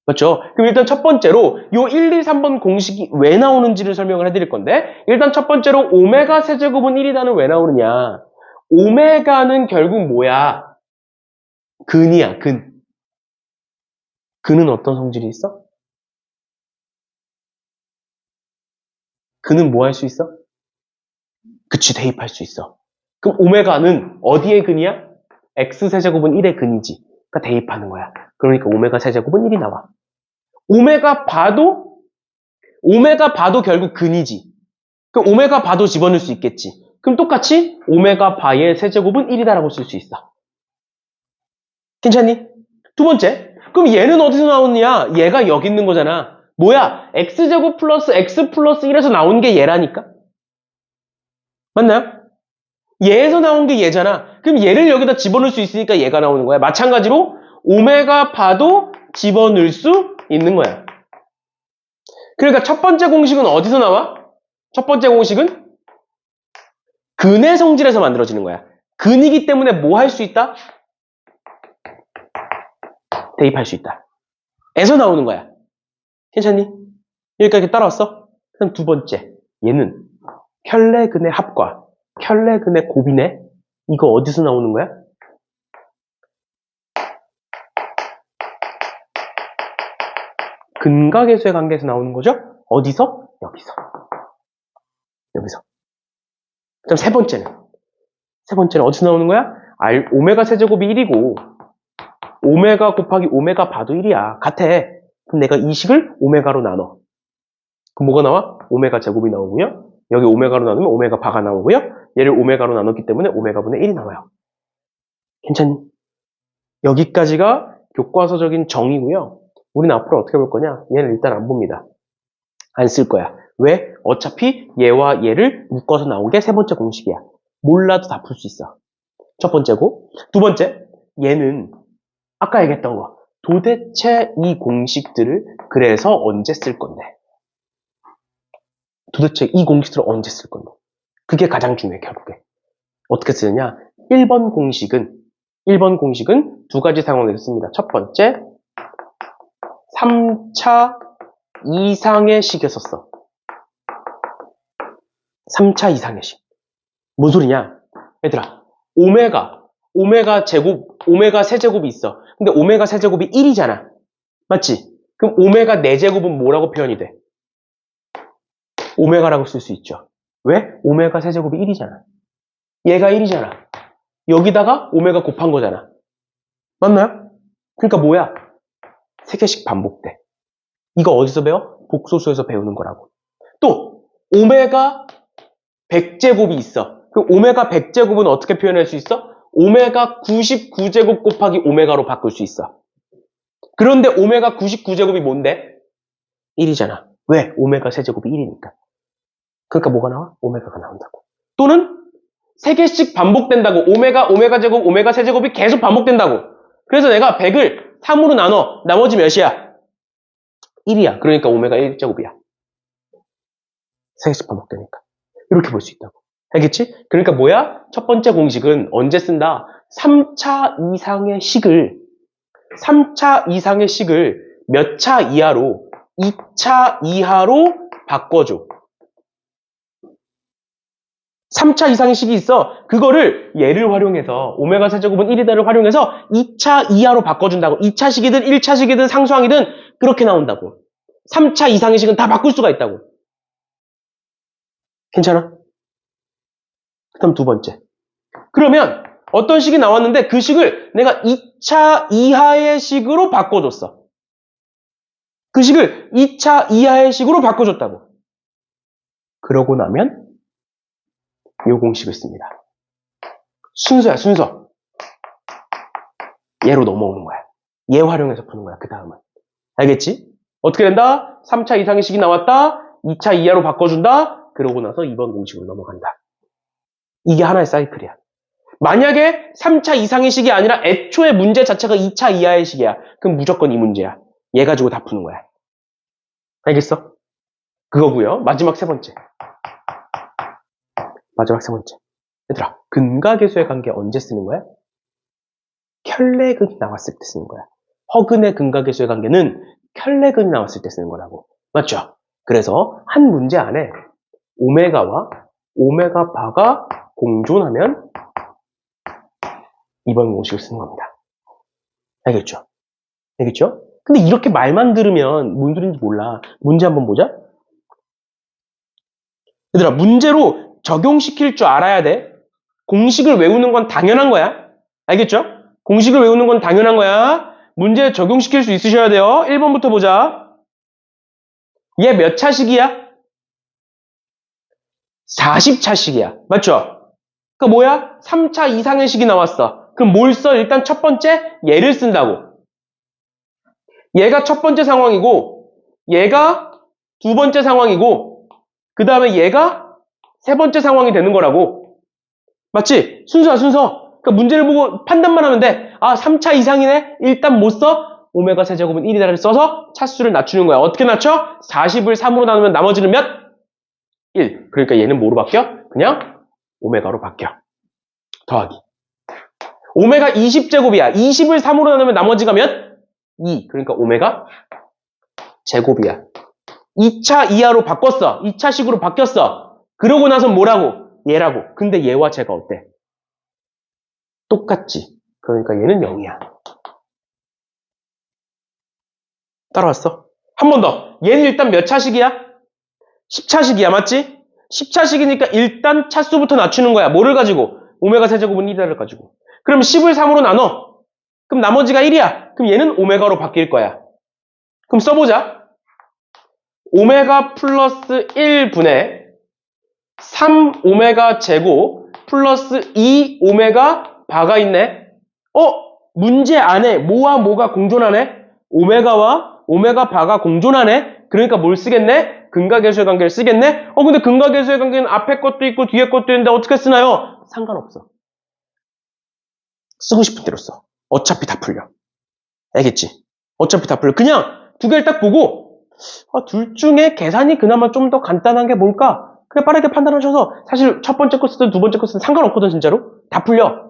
맞죠? 그럼 일단 첫 번째로 요 1, 2, 3번 공식이 왜 나오는지를 설명을 해드릴 건데 일단 첫 번째로 오메가 세제곱은 1이다는 왜 나오느냐? 오메가는 결국 뭐야? 근이야, 근. 근은 어떤 성질이 있어? 근은 뭐 할 수 있어? 그치, 대입할 수 있어. 그럼 오메가는 어디의 근이야? x세제곱은 1의 근이지. 그러니까 대입하는 거야. 그러니까 오메가 세제곱은 1이 나와. 오메가 바도 결국 근이지. 그럼 오메가 바도 집어넣을 수 있겠지. 그럼 똑같이 오메가 바의 세제곱은 1이다라고 쓸 수 있어. 괜찮니? 두 번째. 그럼 얘는 어디서 나오느냐? 얘가 여기 있는 거잖아. 뭐야? x제곱 플러스 x 플러스 1에서 나온 게 얘라니까? 맞나요? 얘에서 나온 게 얘잖아. 그럼 얘를 여기다 집어넣을 수 있으니까 얘가 나오는 거야. 마찬가지로 오메가 바도 집어넣을 수 있는 거야. 그러니까 첫 번째 공식은 어디서 나와? 첫 번째 공식은 근의 성질에서 만들어지는 거야. 근이기 때문에 뭐 할 수 있다? 대입할 수 있다. 에서 나오는 거야. 괜찮니? 여기까지 따라왔어? 그럼 두 번째. 얘는 켤레근의 합과 켤레근의 곱이네? 이거 어디서 나오는 거야? 근과 계수의 관계에서 나오는 거죠? 어디서? 여기서. 여기서. 그럼 세 번째는 어디서 나오는 거야? 오메가 세제곱이 1이고 오메가 곱하기 오메가 바도 1이야. 같아. 그럼 내가 이 식을 오메가로 나눠. 그럼 뭐가 나와? 오메가 제곱이 나오고요. 여기 오메가로 나누면 오메가 바가 나오고요. 얘를 오메가로 나눴기 때문에 오메가분의 1이 나와요. 괜찮니? 여기까지가 교과서적인 정의고요. 우리는 앞으로 어떻게 볼 거냐? 얘는 일단 안 봅니다. 안 쓸 거야. 왜? 어차피 얘와 얘를 묶어서 나온 게 세 번째 공식이야. 몰라도 다 풀 수 있어. 첫 번째고. 두 번째, 얘는 아까 얘기했던 거. 도대체 이 공식들을 그래서 언제 쓸 건데? 도대체 이 공식들을 언제 쓸 건데? 그게 가장 중요해, 결국에. 어떻게 쓰느냐? 1번 공식은 두 가지 상황에서 씁니다. 첫 번째, 3차 이상의 식에서 써. 3차 이상의 식. 뭔 소리냐? 얘들아, 오메가 세제곱이 있어. 근데 오메가 세제곱이 1이잖아. 맞지? 그럼 오메가 4제곱은 뭐라고 표현이 돼? 오메가라고 쓸 수 있죠. 왜? 오메가 세제곱이 1이잖아. 얘가 1이잖아. 여기다가 오메가 곱한 거잖아. 맞나요? 그러니까 뭐야? 3개씩 반복돼. 이거 어디서 배워? 복소수에서 배우는 거라고. 또 오메가 100제곱이 있어. 그럼 오메가 100제곱은 어떻게 표현할 수 있어? 오메가 99제곱 곱하기 오메가로 바꿀 수 있어. 그런데 오메가 99제곱이 뭔데? 1이잖아. 왜? 오메가 세제곱이 1이니까. 그러니까 뭐가 나와? 오메가가 나온다고. 또는 3개씩 반복된다고. 오메가 제곱, 오메가 세제곱이 계속 반복된다고. 그래서 내가 100을 3으로 나눠. 나머지 몇이야? 1이야. 그러니까 오메가 1제곱이야. 3개씩 반복되니까. 이렇게 볼 수 있다고. 알겠지? 그러니까 뭐야? 첫 번째 공식은 언제 쓴다? 3차 이상의 식을 몇 차 이하로? 2차 이하로 바꿔줘. 3차 이상의 식이 있어. 그거를 얘를 활용해서 오메가 세제곱은 1이다를 활용해서 2차 이하로 바꿔준다고. 2차 식이든 1차 식이든 상수항이든 그렇게 나온다고. 3차 이상의 식은 다 바꿀 수가 있다고. 괜찮아? 그 다음 두 번째. 그러면 어떤 식이 나왔는데 그 식을 내가 2차 이하의 식으로 바꿔줬어. 그 식을 2차 이하의 식으로 바꿔줬다고. 그러고 나면 이 공식을 씁니다. 순서야, 순서. 얘로 넘어오는 거야. 얘 활용해서 푸는 거야, 그 다음은. 알겠지? 어떻게 된다? 3차 이상의 식이 나왔다. 2차 이하로 바꿔준다. 그러고 나서 2번 공식으로 넘어간다. 이게 하나의 사이클이야. 만약에 3차 이상의 식이 아니라 애초에 문제 자체가 2차 이하의 식이야. 그럼 무조건 이 문제야. 얘 가지고 다 푸는 거야. 알겠어? 그거고요. 마지막 세 번째. 얘들아, 근각계수의 관계 언제 쓰는 거야? 켤레근이 나왔을 때 쓰는 거야. 허근의 근각계수의 관계는 켤레근이 나왔을 때 쓰는 거라고. 맞죠? 그래서 한 문제 안에 오메가와 오메가 바가 공존하면 이번 공식을 쓰는 겁니다. 알겠죠? 알겠죠? 근데 이렇게 말만 들으면 뭔 소리인지 몰라. 문제 한번 보자. 얘들아, 문제로 적용시킬 줄 알아야 돼. 공식을 외우는 건 당연한 거야. 알겠죠? 공식을 외우는 건 당연한 거야. 문제에 적용시킬 수 있으셔야 돼요. 1번부터 보자. 얘 몇 차식이야? 40차식이야. 맞죠? 그러니까 뭐야? 3차 이상의 식이 나왔어. 그럼 뭘 써? 일단 첫 번째 얘를 쓴다고. 얘가 첫 번째 상황이고 얘가 두 번째 상황이고 그 다음에 얘가 세 번째 상황이 되는 거라고. 맞지? 순서야, 순서. 그러니까 문제를 보고 판단만 하면 돼. 아, 3차 이상이네? 일단 못 써? 오메가 세제곱은 1이다를 써서 차수를 낮추는 거야. 어떻게 낮춰? 40을 3으로 나누면 나머지는 몇? 1. 그러니까 얘는 뭐로 바뀌어? 그냥 오메가로 바뀌어. 더하기. 오메가 20제곱이야. 20을 3으로 나누면 나머지가 몇? 2. 그러니까 오메가 제곱이야. 2차 이하로 바꿨어. 2차식으로 바뀌었어. 그러고 나서 뭐라고? 얘라고. 근데 얘와 쟤가 어때? 똑같지. 그러니까 얘는 0이야. 따라왔어? 한 번 더. 얘는 일단 몇 차식이야? 10차식이야. 맞지? 10차식이니까 일단 차수부터 낮추는 거야. 뭐를 가지고? 오메가 세제곱은 1이다를 가지고. 그럼 10을 3으로 나눠. 그럼 나머지가 1이야. 그럼 얘는 오메가로 바뀔 거야. 그럼 써보자. 오메가 플러스 1분의 3오메가 제곱 플러스 2오메가 바가 있네. 문제 안에 뭐와 뭐가 공존하네? 오메가와 오메가 바가 공존하네? 그러니까 뭘 쓰겠네? 근각계수의 관계를 쓰겠네? 근데 근각계수의 관계는 앞에 것도 있고 뒤에 것도 있는데 어떻게 쓰나요? 상관없어. 쓰고 싶은 대로 써. 어차피 다 풀려. 알겠지? 어차피 다 풀려. 그냥 두 개를 딱 보고 둘 중에 계산이 그나마 좀 더 간단한 게 뭘까? 그냥 빠르게 판단하셔서 사실 첫 번째 거 쓰든 두 번째 거 쓰든 상관없거든 진짜로. 다 풀려.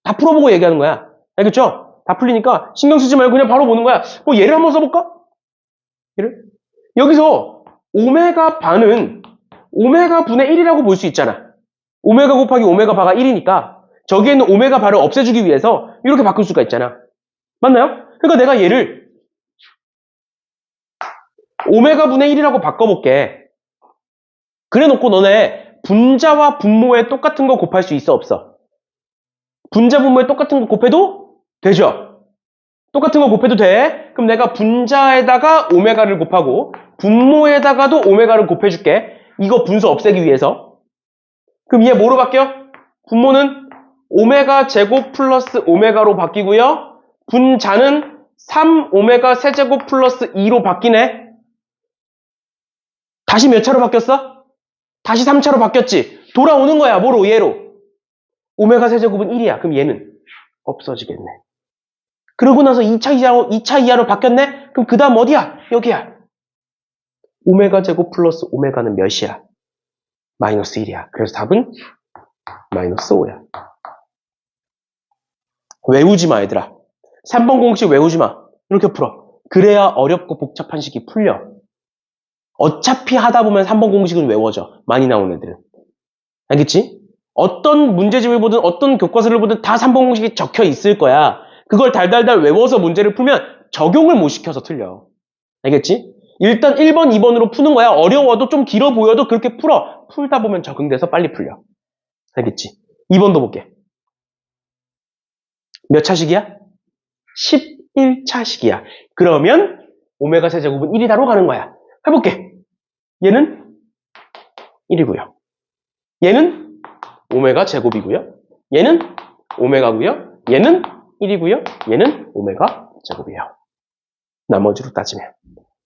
다 풀어보고 얘기하는 거야. 알겠죠? 다 풀리니까 신경 쓰지 말고 그냥 바로 보는 거야. 얘를 한번 써볼까? 얘를? 여기서 오메가 바는 오메가 분의 1이라고 볼 수 있잖아. 오메가 곱하기 오메가 바가 1이니까 저기에 있는 오메가 바를 없애주기 위해서 이렇게 바꿀 수가 있잖아. 맞나요? 그러니까 내가 얘를 오메가 분의 1이라고 바꿔볼게. 그래 놓고 너네 분자와 분모에 똑같은 거 곱할 수 있어, 없어? 분자 분모에 똑같은 거 곱해도 되죠? 똑같은 거 곱해도 돼. 그럼 내가 분자에다가 오메가를 곱하고 분모에다가도 오메가를 곱해줄게. 이거 분수 없애기 위해서. 그럼 얘 뭐로 바뀌어? 분모는 오메가 제곱 플러스 오메가로 바뀌고요. 분자는 3오메가 세제곱 플러스 2로 바뀌네. 다시 몇 차로 바뀌었어? 다시 3차로 바뀌었지. 돌아오는 거야. 뭐로? 얘로. 오메가 세제곱은 1이야. 그럼 얘는 없어지겠네. 그러고 나서 2차 이하로 바뀌었네? 그럼 그 다음 어디야? 여기야. 오메가 제곱 플러스 오메가는 몇이야? 마이너스 1이야. 그래서 답은 마이너스 5야. 외우지 마, 얘들아. 3번 공식 외우지 마. 이렇게 풀어. 그래야 어렵고 복잡한 식이 풀려. 어차피 하다 보면 3번 공식은 외워져. 많이 나온 애들은. 알겠지? 어떤 문제집을 보든 어떤 교과서를 보든 다 3번 공식이 적혀 있을 거야. 그걸 달달달 외워서 문제를 풀면 적용을 못 시켜서 틀려. 알겠지? 일단 1번, 2번으로 푸는 거야. 어려워도 좀 길어 보여도 그렇게 풀어. 풀다 보면 적응돼서 빨리 풀려. 알겠지? 2번도 볼게. 몇 차식이야? 11차식이야. 그러면 오메가 세제곱은 1이다로 가는 거야. 해볼게. 얘는 1이고요. 얘는 오메가 제곱이고요. 얘는 오메가고요. 얘는 1이고요. 얘는 오메가 제곱이에요. 나머지로 따지면.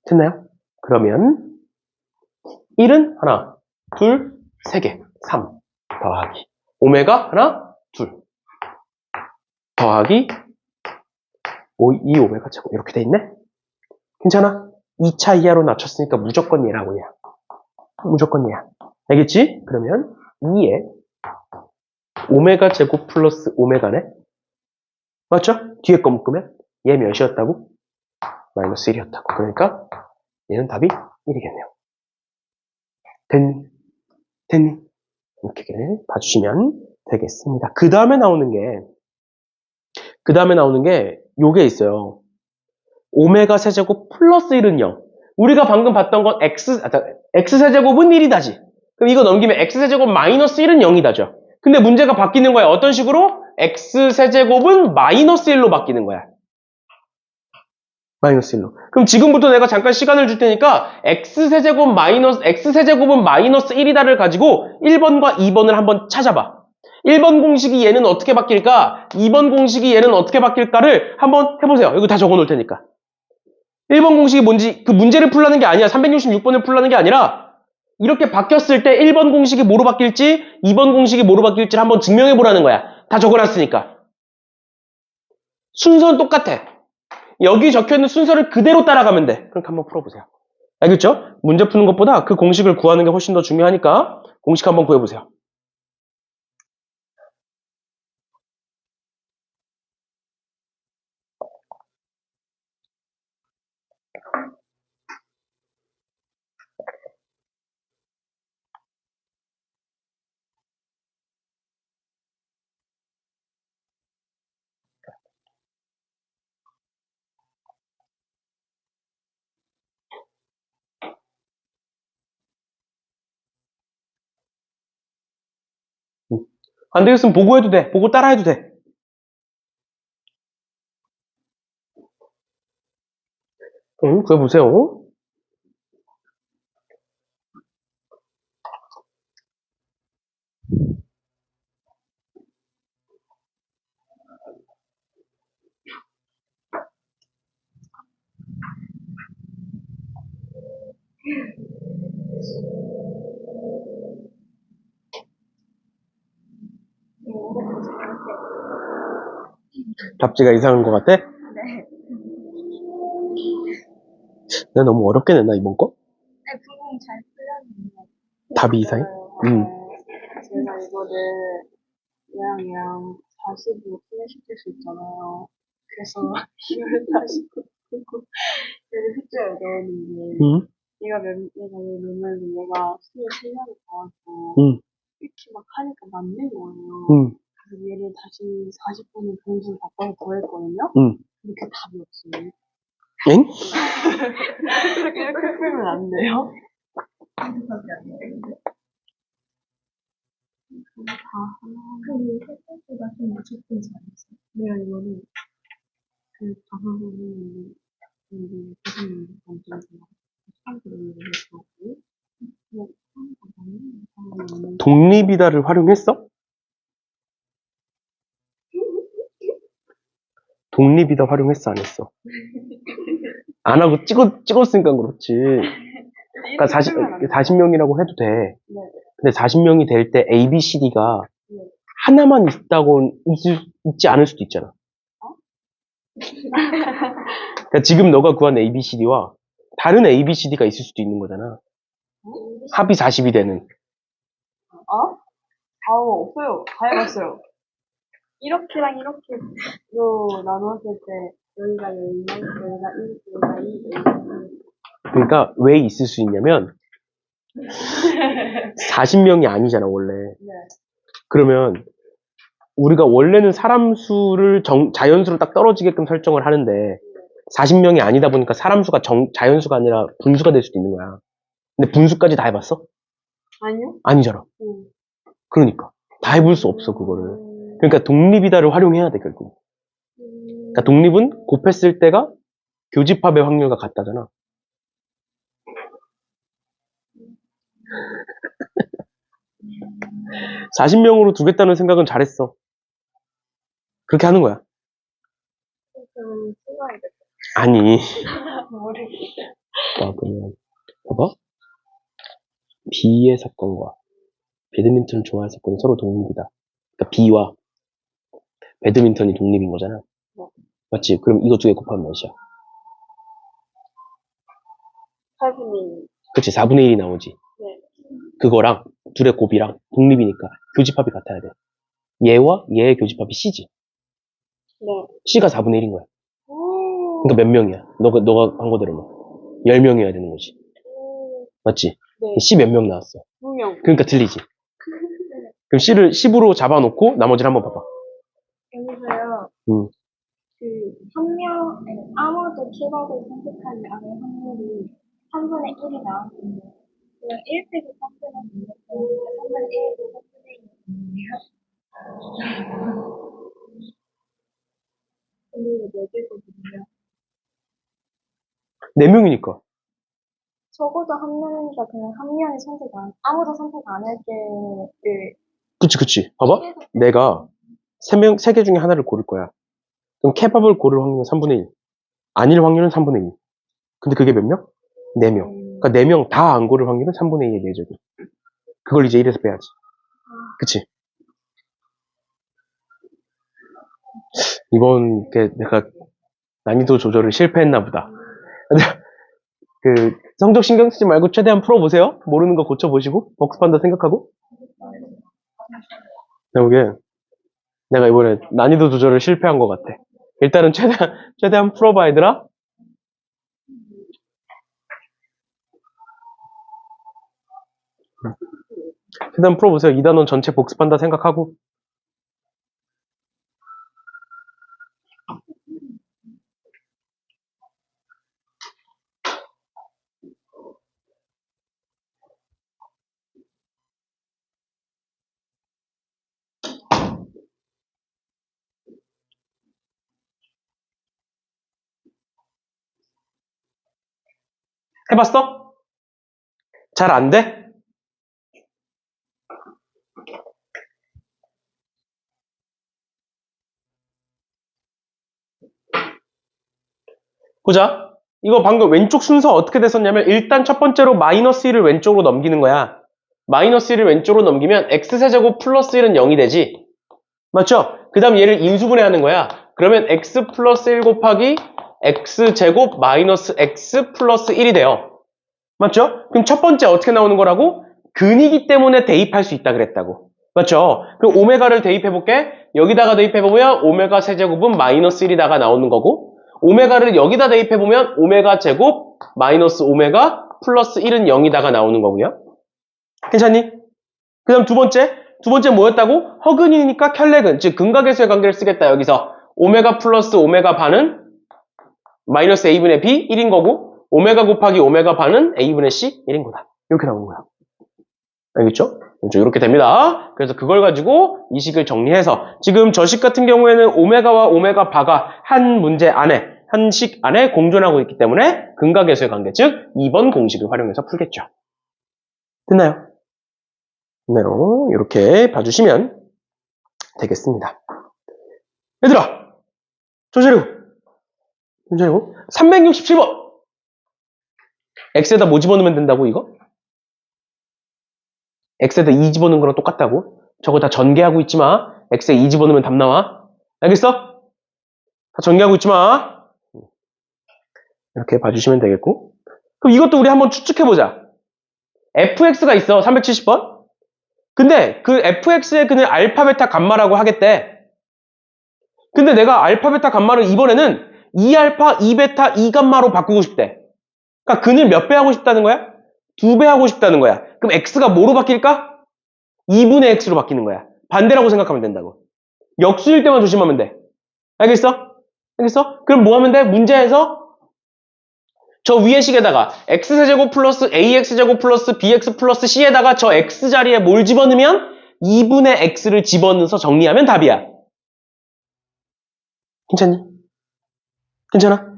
됐나요? 그러면 1은 하나, 둘, 세 개, 3 더하기 오메가 하나, 둘 더하기 2오메가 제곱 이렇게 돼 있네? 괜찮아? 2차 이하로 낮췄으니까 무조건 얘라고 얘야. 무조건 얘야. 알겠지? 그러면 2에 오메가 제곱 플러스 오메가네? 맞죠? 뒤에 거 묶으면 얘 몇이었다고? 마이너스 1이었다고. 그러니까 얘는 답이 1이겠네요. 됐니? 이렇게 봐주시면 되겠습니다. 그 다음에 나오는 게 요게 있어요. 오메가 세제곱 플러스 1은 0. 우리가 방금 봤던 건 x세제곱은 1이다지. 그럼 이거 넘기면 x세제곱 마이너스 1은 0이다죠. 근데 문제가 바뀌는 거야. 어떤 식으로? x세제곱은 마이너스 1로 바뀌는 거야. 마이너스 1로. 그럼 지금부터 내가 잠깐 시간을 줄 테니까 x세제곱은 마이너스 1이다를 가지고 1번과 2번을 한번 찾아봐. 1번 공식이 얘는 어떻게 바뀔까? 2번 공식이 얘는 어떻게 바뀔까를 한번 해보세요. 이거 다 적어놓을 테니까. 1번 공식이 뭔지 그 문제를 풀라는 게 아니야. 366번을 풀라는 게 아니라 이렇게 바뀌었을 때 1번 공식이 뭐로 바뀔지 2번 공식이 뭐로 바뀔지를 한번 증명해보라는 거야. 다 적어놨으니까. 순서는 똑같아. 여기 적혀있는 순서를 그대로 따라가면 돼. 그렇게 한번 풀어보세요. 알겠죠? 문제 푸는 것보다 그 공식을 구하는 게 훨씬 더 중요하니까 공식 한번 구해보세요. 안 되겠으면 보고해도 돼. 보고 따라해도 돼. 구해보세요. 답지가 이상한 것 같아? 네. 내가 너무 어렵게 냈나 이번 거? 네, 분명 잘 풀렸는데. 답이 이상해? 제가 이거를 얘랑 40으로 플래시킬 수 있잖아요. 그래서 이걸 다시 고 여기 숫자를 넣었는데 얘가 몇면은 얘가 27년을 나와서 이렇게 막 하니까 맞는 거예요. 그래서 얘를 다시 40분을 동시에 바꿔서 더했거든요. 근데 그 답이 없어요. 엥? 이렇게 풀면 안 돼요? 그 셋째가 좀 무섭지 않았어요? 네, 이거는 그 가사로는 이제 교수님 관점에서 사람들을 위해서 그냥 사람들은 독립이다를 활용했어? 독립이다 활용했어, 안 했어? 안 하고 찍었으니까 그렇지. 그러니까 40명이라고 해도 돼. 네. 근데 40명이 될 때 A, B, C, D가 네. 하나만 있다고 있지 않을 수도 있잖아. 그러니까 지금 너가 구한 A, B, C, D와 다른 A, B, C, D가 있을 수도 있는 거잖아. 합이 40이 되는. 없어요. 다 해봤어요. 이렇게랑 이렇게로 나눴을 때 여기가 10명, 여기가 1, 여기가 2, 여기가 3. 그러니까 왜 있을 수 있냐면 40명이 아니잖아, 원래. 네. 그러면 우리가 원래는 사람 수를 자연수로 딱 떨어지게끔 설정을 하는데 40명이 아니다 보니까 사람 수가 자연수가 아니라 분수가 될 수도 있는 거야. 근데 분수까지 다 해봤어? 아니요? 아니잖아. 그러니까 다 해볼 수 없어, 그거를. 그러니까 독립이다를 활용해야 돼, 결국. 그러니까 독립은 곱했을 때가 교집합의 확률과 같다잖아. (40명으로) 두겠다는 생각은 잘했어. 그렇게 하는 거야. 그러면 찍어야겠다. 아니. 모르겠어. 그러면 봐봐. B의 사건과 배드민턴을 좋아할 사건이 서로 독립이다. 그러니까 B와 배드민턴이 독립인 거잖아. 맞지? 그럼 이거 두 개 곱하면 몇이야? 8분의 2. 그치? 4분의 1이 나오지. 네. 그거랑 둘의 곱이랑 독립이니까 교집합이 같아야 돼. 얘와 얘의 교집합이 C지. 네. C가 4분의 1인 거야. 그러니까 몇 명이야? 너가 한 거대로는 10명이어야 되는 거지. 맞지? 네. C 몇 명 나왔어? 2명. 그러니까 틀리지. 그럼 C를 10으로 잡아놓고 나머지를 한번 봐봐. 여기서요. 한 명, 아무도 킬업을 선택하지 않을 확률이 3분의 1이 나왔는데, 1팩이 3분의 2였어요. 3분의 1도 3분의 2이에요. 그리고 4개거든요. 4명이니까. 적어도 한 명이니까 그냥 한 명이 아무도 선택 안 할 때를. 그치. 봐봐. 내가 3개 중에 하나를 고를 거야. 그럼 케밥을 고를 확률은 3분의 1. 아닐 확률은 3분의 2. 근데 그게 몇 명? 4명. 그러니까 4명 다 안 고를 확률은 3분의 2의 4제곱. 그걸 이제 1에서 빼야지. 그치? 이번 내가 난이도 조절을 실패했나 보다. 성적 신경 쓰지 말고 최대한 풀어보세요. 모르는 거 고쳐보시고 벅스판다 생각하고. 내가 이번에 난이도 조절을 실패한 것 같아. 일단은 최대한 풀어봐, 얘들아. 최대한 풀어보세요. 2단원 전체 복습한다 생각하고. 해봤어? 잘 안 돼? 보자. 이거 방금 왼쪽 순서 어떻게 됐었냐면 일단 첫 번째로 마이너스 1을 왼쪽으로 넘기는 거야. 마이너스 1을 왼쪽으로 넘기면 x세제곱 플러스 1은 0이 되지. 맞죠? 그 다음 얘를 인수분해하는 거야. 그러면 x 플러스 1 곱하기 x제곱 마이너스 x 플러스 1이 돼요. 맞죠? 그럼 첫 번째 어떻게 나오는 거라고? 근이기 때문에 대입할 수 있다 그랬다고. 맞죠? 그럼 오메가를 대입해볼게. 여기다가 대입해보면 오메가 세제곱은 마이너스 1이다가 나오는 거고, 오메가를 여기다 대입해보면 오메가 제곱 마이너스 오메가 플러스 1은 0이다가 나오는 거고요. 괜찮니? 그 다음 두 번째 뭐였다고? 허근이니까 켤레근, 즉 근각계수의 관계를 쓰겠다. 여기서 오메가 플러스 오메가 반은 마이너스 a분의 b 1인 거고 오메가 곱하기 오메가 반은 a분의 c 1인 거다. 이렇게 나오는 거야. 알겠죠? 그렇죠? 이렇게 됩니다. 그래서 그걸 가지고 이 식을 정리해서 지금 저 식 같은 경우에는 오메가와 오메가 바가 한 문제 안에 한 식 안에 공존하고 있기 때문에 근각계수의 관계 즉 2번 공식을 활용해서 풀겠죠. 됐나요? 됐나요? 이렇게 봐주시면 되겠습니다. 얘들아 전자리고 367번 x에다 뭐 집어넣으면 된다고 이거? x에다 2 집어넣은 거랑 똑같다고? 저거 다 전개하고 있지 마. x에 2 집어넣으면 답 나와. 알겠어? 다 전개하고 있지 마. 이렇게 봐주시면 되겠고. 그럼 이것도 우리 한번 추측해보자. fx가 있어. 370번. 근데 그 fx의 근을 알파, 베타, 감마라고 하겠대. 근데 내가 알파, 베타, 감마를 이번에는 2알파, 2베타, 2감마로 바꾸고 싶대. 그러니까 근을 몇 배 하고 싶다는 거야? 2배 하고 싶다는 거야. 그럼 x가 뭐로 바뀔까? 2분의 x로 바뀌는 거야. 반대라고 생각하면 된다고. 역수일 때만 조심하면 돼. 알겠어? 알겠어? 그럼 뭐 하면 돼? 문제에서 저 위의 식에다가 x세제곱 플러스 ax제곱 플러스 bx 플러스 c에다가 저 x자리에 뭘 집어넣으면 2분의 x를 집어넣어서 정리하면 답이야. 괜찮니? 괜찮아?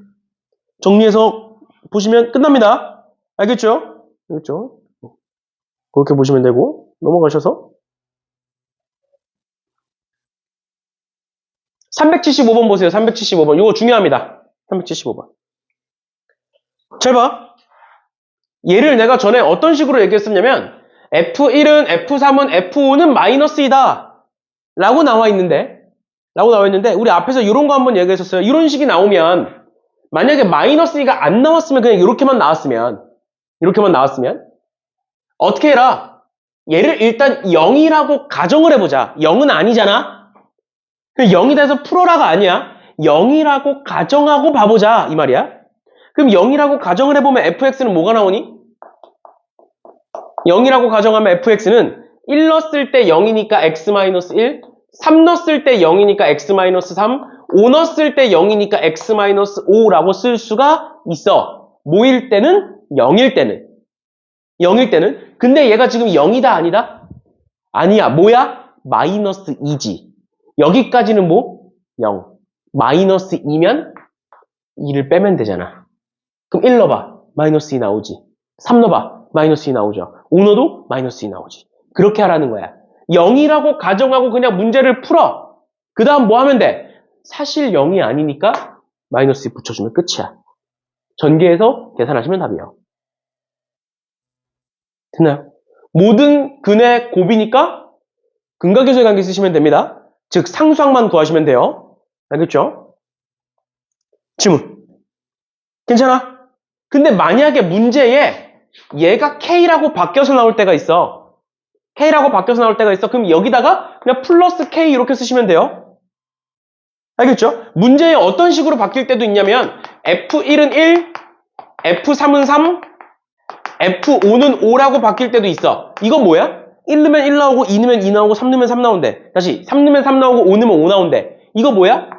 정리해서 보시면 끝납니다. 알겠죠? 알겠죠? 그렇게 보시면 되고 넘어가셔서 375번 보세요. 375번. 이거 중요합니다. 375번. 잘 봐. 얘를 내가 전에 어떤 식으로 얘기했었냐면 F1은 F3은 F5는 마이너스이다 라고 나와 있는데 우리 앞에서 이런 거 한번 얘기했었어요. 이런 식이 나오면 만약에 마이너스 2가 안 나왔으면 그냥 이렇게만 나왔으면 어떻게 해라? 얘를 일단 0이라고 가정을 해보자. 0은 아니잖아? 0이다 해서 풀어라가 아니야. 0이라고 가정하고 봐보자 이 말이야. 그럼 0이라고 가정을 해보면 fx는 뭐가 나오니? 0이라고 가정하면 fx는 1 넣었을 때 0이니까 x-1, 3 넣었을 때 0이니까 x-3, 5 넣었을 때 0이니까 x-5라고 쓸 수가 있어. 뭐일 때는? 0일 때는. 근데 얘가 지금 0이다 아니다? 아니야. 뭐야? 마이너스 2지. 여기까지는 뭐? 0. 마이너스 2면 2를 빼면 되잖아. 그럼 1 넣어봐. 마이너스 2 나오지. 3 넣어봐. 마이너스 2 나오죠. 5 넣어도 마이너스 2 나오지. 그렇게 하라는 거야. 0이라고 가정하고 그냥 문제를 풀어. 그 다음 뭐 하면 돼? 사실 0이 아니니까 마이너스 2 붙여주면 끝이야. 전개해서 계산하시면 답이에요. 됐나요? 모든 근의 곱이니까 근각계수의 관계 쓰시면 됩니다. 즉 상수항만 구하시면 돼요. 알겠죠? 질문. 괜찮아? 근데 만약에 문제에 얘가 K라고 바뀌어서 나올 때가 있어. 그럼 여기다가 그냥 플러스 K 이렇게 쓰시면 돼요. 알겠죠? 문제에 어떤 식으로 바뀔 때도 있냐면 F1은 1, F3은 3, F5는 5라고 바뀔 때도 있어. 이건 뭐야? 1 넣으면 1 나오고 2 넣으면 2 나오고 3 넣으면 3 나온대. 다시 3 넣으면 3 나오고 5 넣으면 5 나온대. 이거 뭐야?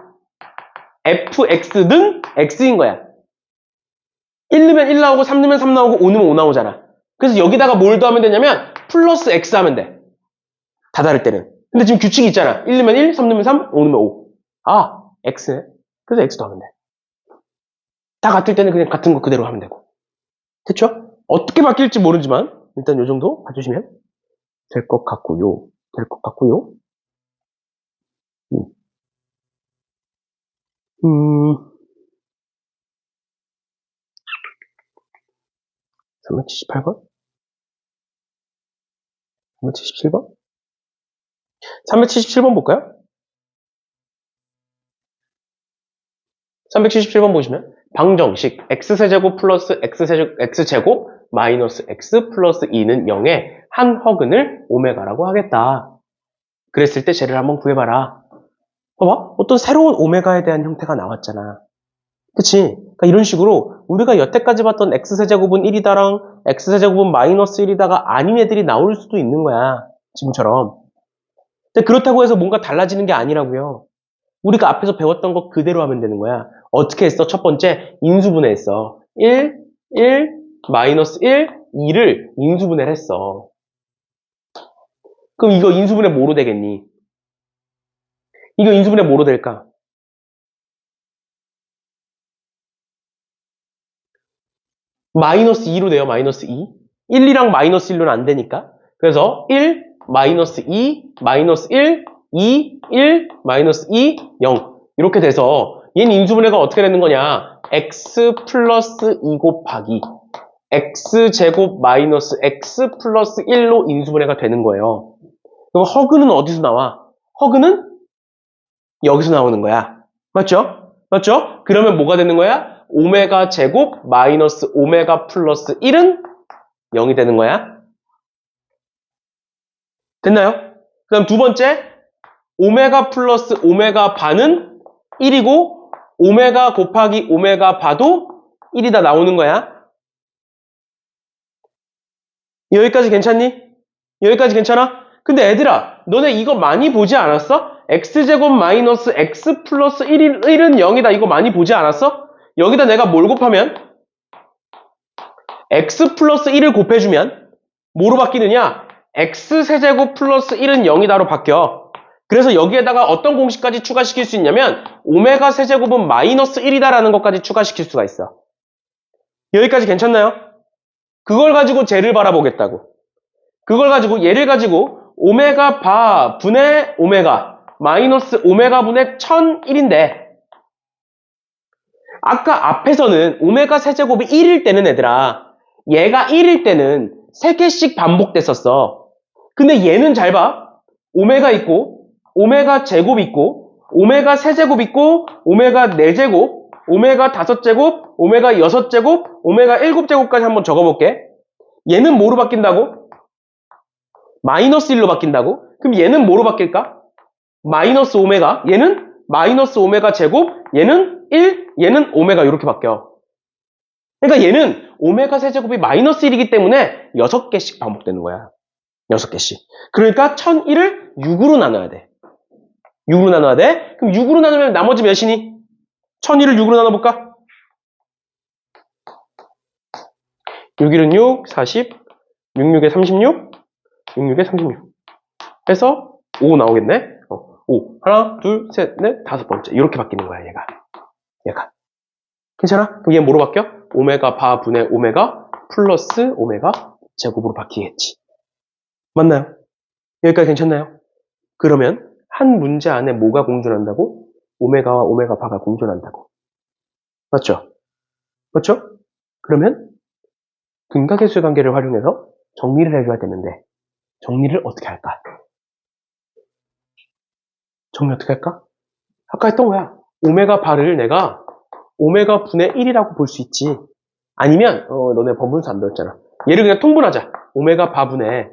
fx는 x인 거야. 1 넣으면 1 나오고 3 넣으면 3 나오고 5 넣으면 5 나오잖아. 그래서 여기다가 뭘 더하면 되냐면 플러스 x 하면 돼. 다 다를 때는. 근데 지금 규칙이 있잖아. 1 넣으면 1, 3 넣으면 3, 5 넣으면 5. 아, x네. 그래서 x 더하면 돼. 다 같을 때는 그냥 같은 거 그대로 하면 되고. 됐죠? 어떻게 바뀔지 모르지만 일단 요 정도 봐주시면 될 것 같고요. 378번? 377번? 377번 볼까요? 377번 보시면 방정식 x세제곱 플러스 x제곱 마이너스 x 플러스 2는 0의 한 허근을 오메가라고 하겠다. 그랬을 때 쟤를 한번 구해봐라. 봐봐. 어떤 새로운 오메가에 대한 형태가 나왔잖아. 그치? 그러니까 이런 식으로 우리가 여태까지 봤던 x세제곱은 1이다랑 x세제곱은 마이너스 1이다가 아닌 애들이 나올 수도 있는 거야. 지금처럼. 근데 그렇다고 해서 뭔가 달라지는 게 아니라고요. 우리가 앞에서 배웠던 거 그대로 하면 되는 거야. 어떻게 했어? 첫 번째, 인수분해했어. 1, 1, 마이너스 1, 2를 인수분해를 했어. 그럼 이거 인수분해 뭐로 되겠니? 이거 인수분해 뭐로 될까? 마이너스 2로 돼요, 마이너스 2. 1, 2랑 마이너스 1로는 안 되니까. 그래서 1, 마이너스 2, 마이너스 1, 2, 1, 마이너스 2, 0. 이렇게 돼서 얘는 인수분해가 어떻게 되는 거냐? x 플러스 2 곱하기 x제곱 마이너스 x 플러스 1로 인수분해가 되는 거예요. 그럼 허그는 어디서 나와? 허그는 여기서 나오는 거야. 맞죠? 맞죠? 그러면 뭐가 되는 거야? 오메가 제곱 마이너스 오메가 플러스 1은 0이 되는 거야. 됐나요? 그 다음 두 번째, 오메가 플러스 오메가 반은 1이고 오메가 곱하기 오메가 바도 1이다 나오는 거야. 여기까지 괜찮니? 여기까지 괜찮아? 근데 애들아, 너네 이거 많이 보지 않았어? x제곱 마이너스 x 플러스 1은 0이다. 이거 많이 보지 않았어? 여기다 내가 뭘 곱하면? x 플러스 1을 곱해주면 뭐로 바뀌느냐? x세제곱 플러스 1은 0이다로 바뀌어. 그래서 여기에다가 어떤 공식까지 추가시킬 수 있냐면 오메가 세제곱은 마이너스 1이다라는 것까지 추가시킬 수가 있어. 여기까지 괜찮나요? 그걸 가지고 쟤를 바라보겠다고. 그걸 가지고 얘를 가지고 오메가 바 분의 오메가 마이너스 오메가 분의 1001인데 아까 앞에서는 오메가 세제곱이 1일 때는 얘들아 얘가 1일 때는 3개씩 반복됐었어. 근데 얘는 잘 봐. 오메가 있고 오메가 제곱 있고 오메가 세제곱 있고 오메가 4제곱 오메가 5제곱 오메가 6제곱 오메가 7제곱까지 한번 적어볼게. 얘는 뭐로 바뀐다고? 마이너스 1로 바뀐다고? 그럼 얘는 뭐로 바뀔까? 마이너스 오메가, 얘는 마이너스 오메가 제곱, 얘는 1, 얘는 오메가 이렇게 바뀌어. 그러니까 얘는 오메가 세제곱이 마이너스 1이기 때문에 6개씩 반복되는 거야. 6개씩. 그러니까 1001을 6으로 나눠야 돼. 6으로 나눠야 돼? 그럼 6으로 나누면 나머지 몇이니? 1001을 6으로 나눠볼까? 6, 1은 6, 40, 6, 6에 36, 6, 6에 36. 해서 5 나오겠네? 5. 하나, 둘, 셋, 넷, 5번째. 이렇게 바뀌는 거야, 얘가. 괜찮아? 그럼 얘 뭐로 바뀌어? 오메가 바 분의 오메가 플러스 오메가 제곱으로 바뀌겠지. 맞나요? 여기까지 괜찮나요? 그러면 한 문제 안에 뭐가 공존한다고? 오메가와 오메가 바가 공존한다고. 맞죠? 맞죠? 그러면 근각계수의 관계를 활용해서 정리를 해줘야 되는데 정리를 어떻게 할까? 정리 어떻게 할까? 아까 했던 거야. 오메가 바를 내가 오메가 분의 1이라고 볼 수 있지. 아니면 너네 법문서 안 배웠잖아. 얘를 그냥 통분하자. 오메가 바분의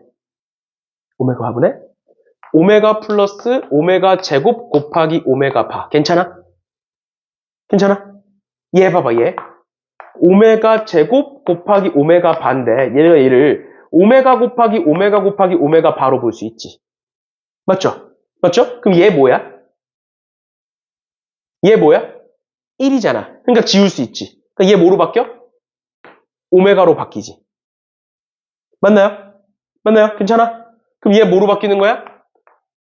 오메가 플러스 오메가 제곱 곱하기 오메가 바. 괜찮아? 괜찮아? 얘 봐봐, 얘. 오메가 제곱 곱하기 오메가 바인데 얘가 얘를 오메가 곱하기 오메가 곱하기 오메가 바로 볼 수 있지. 맞죠? 맞죠? 그럼 얘 뭐야? 얘 뭐야? 1이잖아. 그러니까 지울 수 있지. 그러니까 얘 뭐로 바뀌어? 오메가로 바뀌지. 맞나요? 맞나요? 괜찮아? 그럼 얘 뭐로 바뀌는 거야?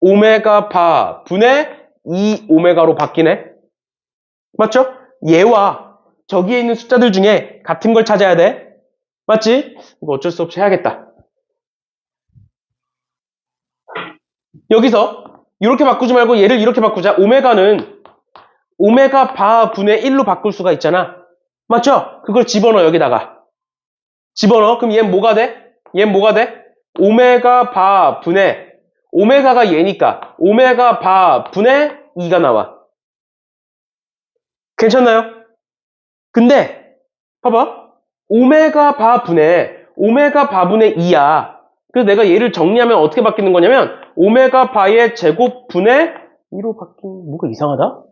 오메가 바 분의 2 오메가로 바뀌네. 맞죠? 얘와 저기에 있는 숫자들 중에 같은 걸 찾아야 돼. 맞지? 이거 어쩔 수 없이 해야겠다. 여기서 이렇게 바꾸지 말고 얘를 이렇게 바꾸자. 오메가는 오메가 바 분의 1로 바꿀 수가 있잖아. 맞죠? 그걸 집어넣어 여기다가. 집어넣어. 그럼 얘는 뭐가 돼? 얘는 뭐가 돼? 오메가 바 분의 오메가가 얘니까 오메가 바 분의 2가 나와. 괜찮나요? 근데 봐봐. 오메가 바 분의 오메가 바 분의 2야. 그래서 내가 얘를 정리하면 어떻게 바뀌는 거냐면 오메가 바의 제곱 분의 2로 바뀌는 뭐가 이상하다?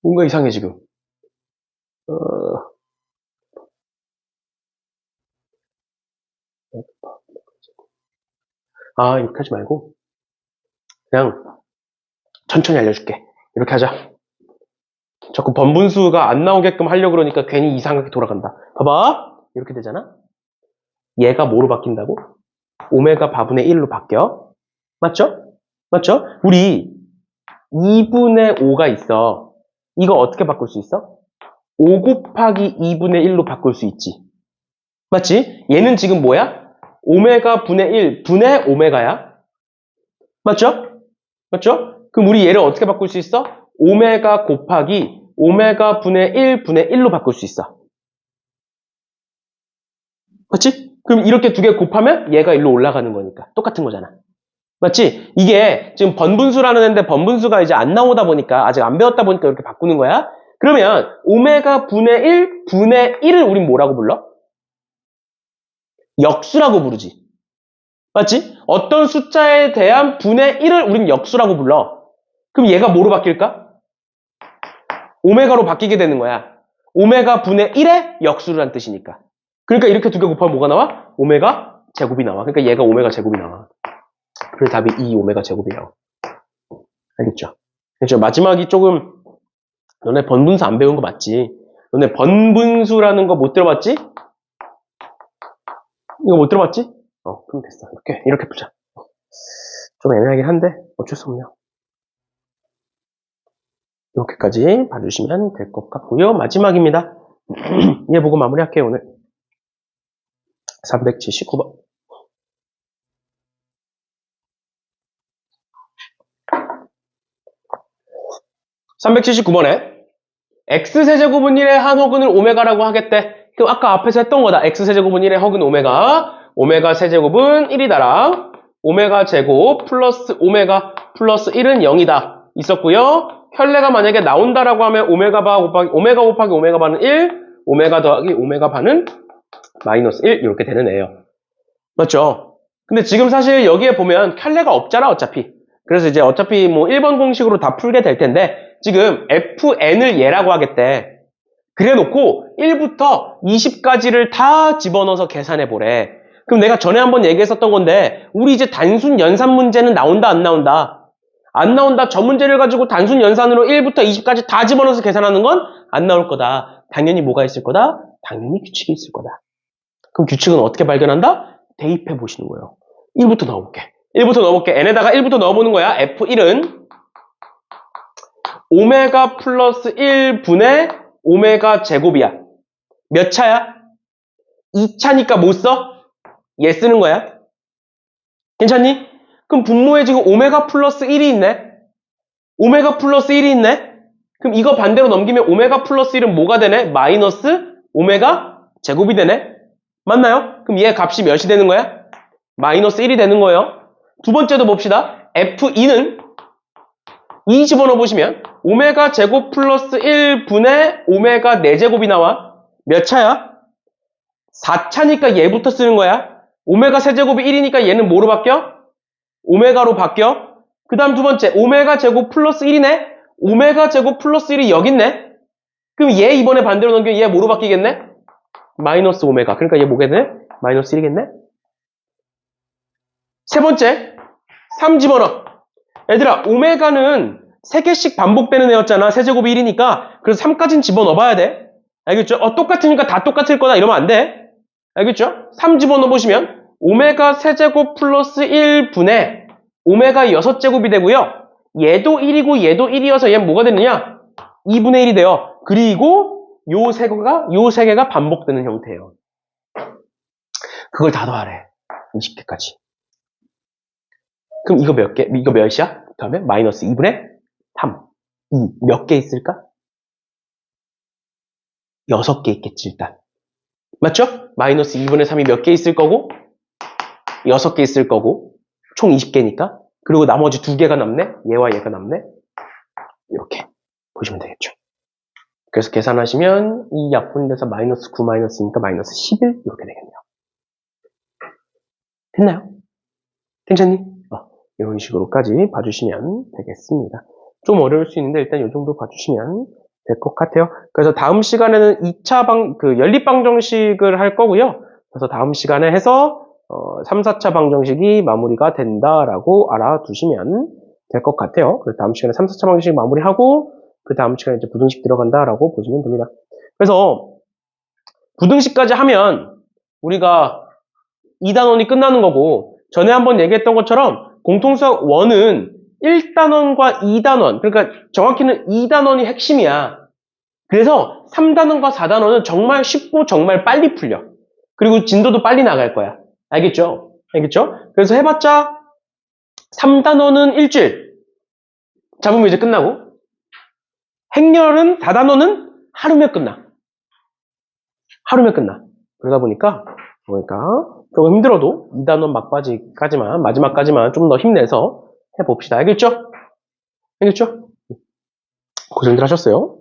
뭔가 이상해 지금. 이렇게 하지 말고 그냥 천천히 알려줄게. 이렇게 하자. 자꾸 번분수가 안 나오게끔 하려고 그러니까 괜히 이상하게 돌아간다. 봐봐. 이렇게 되잖아. 얘가 뭐로 바뀐다고? 오메가 바분의 1로 바뀌어. 맞죠? 맞죠? 우리 2분의 5가 있어. 이거 어떻게 바꿀 수 있어? 5 곱하기 2분의 1로 바꿀 수 있지. 맞지? 얘는 지금 뭐야? 오메가 분의 1 분의 오메가야. 맞죠? 맞죠? 그럼 우리 얘를 어떻게 바꿀 수 있어? 오메가 곱하기 오메가 분의 1 분의 1로 바꿀 수 있어. 맞지? 그럼 이렇게 두 개 곱하면 얘가 일로 올라가는 거니까. 똑같은 거잖아. 맞지? 이게 지금 번분수라는 애인데 번분수가 이제 안 나오다 보니까, 아직 안 배웠다 보니까 이렇게 바꾸는 거야. 그러면 오메가 분의 1 분의 1을 우린 뭐라고 불러? 역수라고 부르지. 맞지? 어떤 숫자에 대한 분의 1을 우린 역수라고 불러. 그럼 얘가 뭐로 바뀔까? 오메가로 바뀌게 되는 거야. 오메가 분의 1의 역수라는 뜻이니까. 그러니까 이렇게 두 개 곱하면 뭐가 나와? 오메가 제곱이 나와. 그러니까 얘가 오메가 제곱이 나와. 그래서 답이 2 오메가 제곱이 나와. 알겠죠? 그렇죠? 마지막이 조금, 너네 번분수 안 배운 거 맞지? 너네 번분수라는 거 못 들어봤지? 이거 못 들어봤지? 그럼 됐어. 이렇게 보자. 좀 애매하긴 한데 어쩔 수 없네요. 이렇게까지 봐주시면 될 것 같고요. 마지막입니다. 얘 보고 마무리할게요, 오늘. 379번. (379번에) x세제곱은 1의 한 허근을 오메가라고 하겠대. 그럼 아까 앞에서 했던 거다. x세제곱은 1의 허근 오메가. 오메가 세제곱은 1이다라. 오메가 제곱 플러스 오메가 플러스 1은 0이다. 있었고요. 혈례가 만약에 나온다라고 하면 오메가 곱하기 오메가 반은 1, 오메가 더하기 오메가 반은 마이너스 1 이렇게 되는 애예요. 맞죠? 근데 지금 사실 여기에 보면 혈례가 없잖아 어차피. 그래서 이제 어차피 뭐 1번 공식으로 다 풀게 될 텐데 지금 fn을 얘라고 하겠대. 그래 놓고 1부터 20까지를 다 집어넣어서 계산해 보래. 그럼 내가 전에 한번 얘기했었던 건데 우리 이제 단순 연산 문제는 나온다 안 나온다? 안 나온다. 저 문제를 가지고 단순 연산으로 1부터 20까지 다 집어넣어서 계산하는 건 안 나올 거다. 당연히 뭐가 있을 거다? 당연히 규칙이 있을 거다. 그럼 규칙은 어떻게 발견한다? 대입해 보시는 거예요. 1부터 넣어볼게. 1부터 넣어볼게. n에다가 1부터 넣어보는 거야. f1은 오메가 플러스 1분의 오메가 제곱이야. 몇 차야? 2차니까 못 써? 얘 쓰는 거야. 괜찮니? 그럼 분모에 지금 오메가 플러스 1이 있네. 오메가 플러스 1이 있네. 그럼 이거 반대로 넘기면 오메가 플러스 1은 뭐가 되네? 마이너스 오메가 제곱이 되네. 맞나요? 그럼 얘 값이 몇이 되는 거야? 마이너스 1이 되는 거예요. 두 번째도 봅시다. f2는 2 집어넣어 보시면 오메가 제곱 플러스 1분의 오메가 4제곱이 나와. 몇 차야? 4차니까 얘부터 쓰는 거야. 오메가 세제곱이 1이니까 얘는 뭐로 바뀌어? 오메가로 바뀌어. 그 다음 두 번째 오메가 제곱 플러스 1이네. 오메가 제곱 플러스 1이 여기 있네. 그럼 얘 이번에 반대로 넘기면 얘 뭐로 바뀌겠네? 마이너스 오메가. 그러니까 얘 뭐가 되네? 마이너스 1이겠네. 세 번째 3 집어넣어. 얘들아 오메가는 3개씩 반복되는 애였잖아. 세제곱이 1이니까. 그래서 3까지는 집어넣어봐야 돼. 알겠죠? 똑같으니까 다 똑같을 거다 이러면 안 돼. 알겠죠? 3 집어넣어 보시면 오메가 세제곱 플러스 1분의 오메가 6제곱이 되고요. 얘도 1이고 얘도 1이어서 얘는 뭐가 되느냐? 2분의 1이 돼요. 그리고 요 세 개가 반복되는 형태예요. 그걸 다 더하래. 20개까지. 그럼 이거 몇 개? 이거 몇이야? 그다음에 마이너스 2분의 3. 2. 몇 개 있을까? 6개 있겠지, 일단. 맞죠? 마이너스 2분의 3이 몇 개 있을 거고, 6개 있을 거고, 총 20개니까. 그리고 나머지 2개가 남네? 얘와 얘가 남네? 이렇게 보시면 되겠죠. 그래서 계산하시면 이 약분돼서 마이너스 9 마이너스 2니까 마이너스 11 이렇게 되겠네요. 됐나요? 괜찮니? 이런 식으로까지 봐주시면 되겠습니다. 좀 어려울 수 있는데 일단 이 정도 봐주시면 될 것 같아요. 그래서 다음 시간에는 2차 연립방정식을 할 거고요. 그래서 다음 시간에 해서 3, 4차 방정식이 마무리가 된다라고 알아두시면 될 것 같아요. 그래서 다음 시간에 3, 4차 방정식 마무리하고 그 다음 시간에 이제 부등식 들어간다라고 보시면 됩니다. 그래서 부등식까지 하면 우리가 2단원이 끝나는 거고 전에 한번 얘기했던 것처럼 공통수학 1은 1단원과 2단원 그러니까 정확히는 2단원이 핵심이야. 그래서 3단원과 4단원은 정말 쉽고 정말 빨리 풀려. 그리고 진도도 빨리 나갈 거야. 알겠죠? 알겠죠? 그래서 해봤자 3단원은 일주일 잡으면 이제 끝나고 행렬은 4단원은 하루면 끝나. 하루면 끝나. 그러다 보니까 조금 힘들어도 2단원 막바지까지만 마지막까지만 좀 더 힘내서 해봅시다. 알겠죠? 알겠죠? 고생들 하셨어요.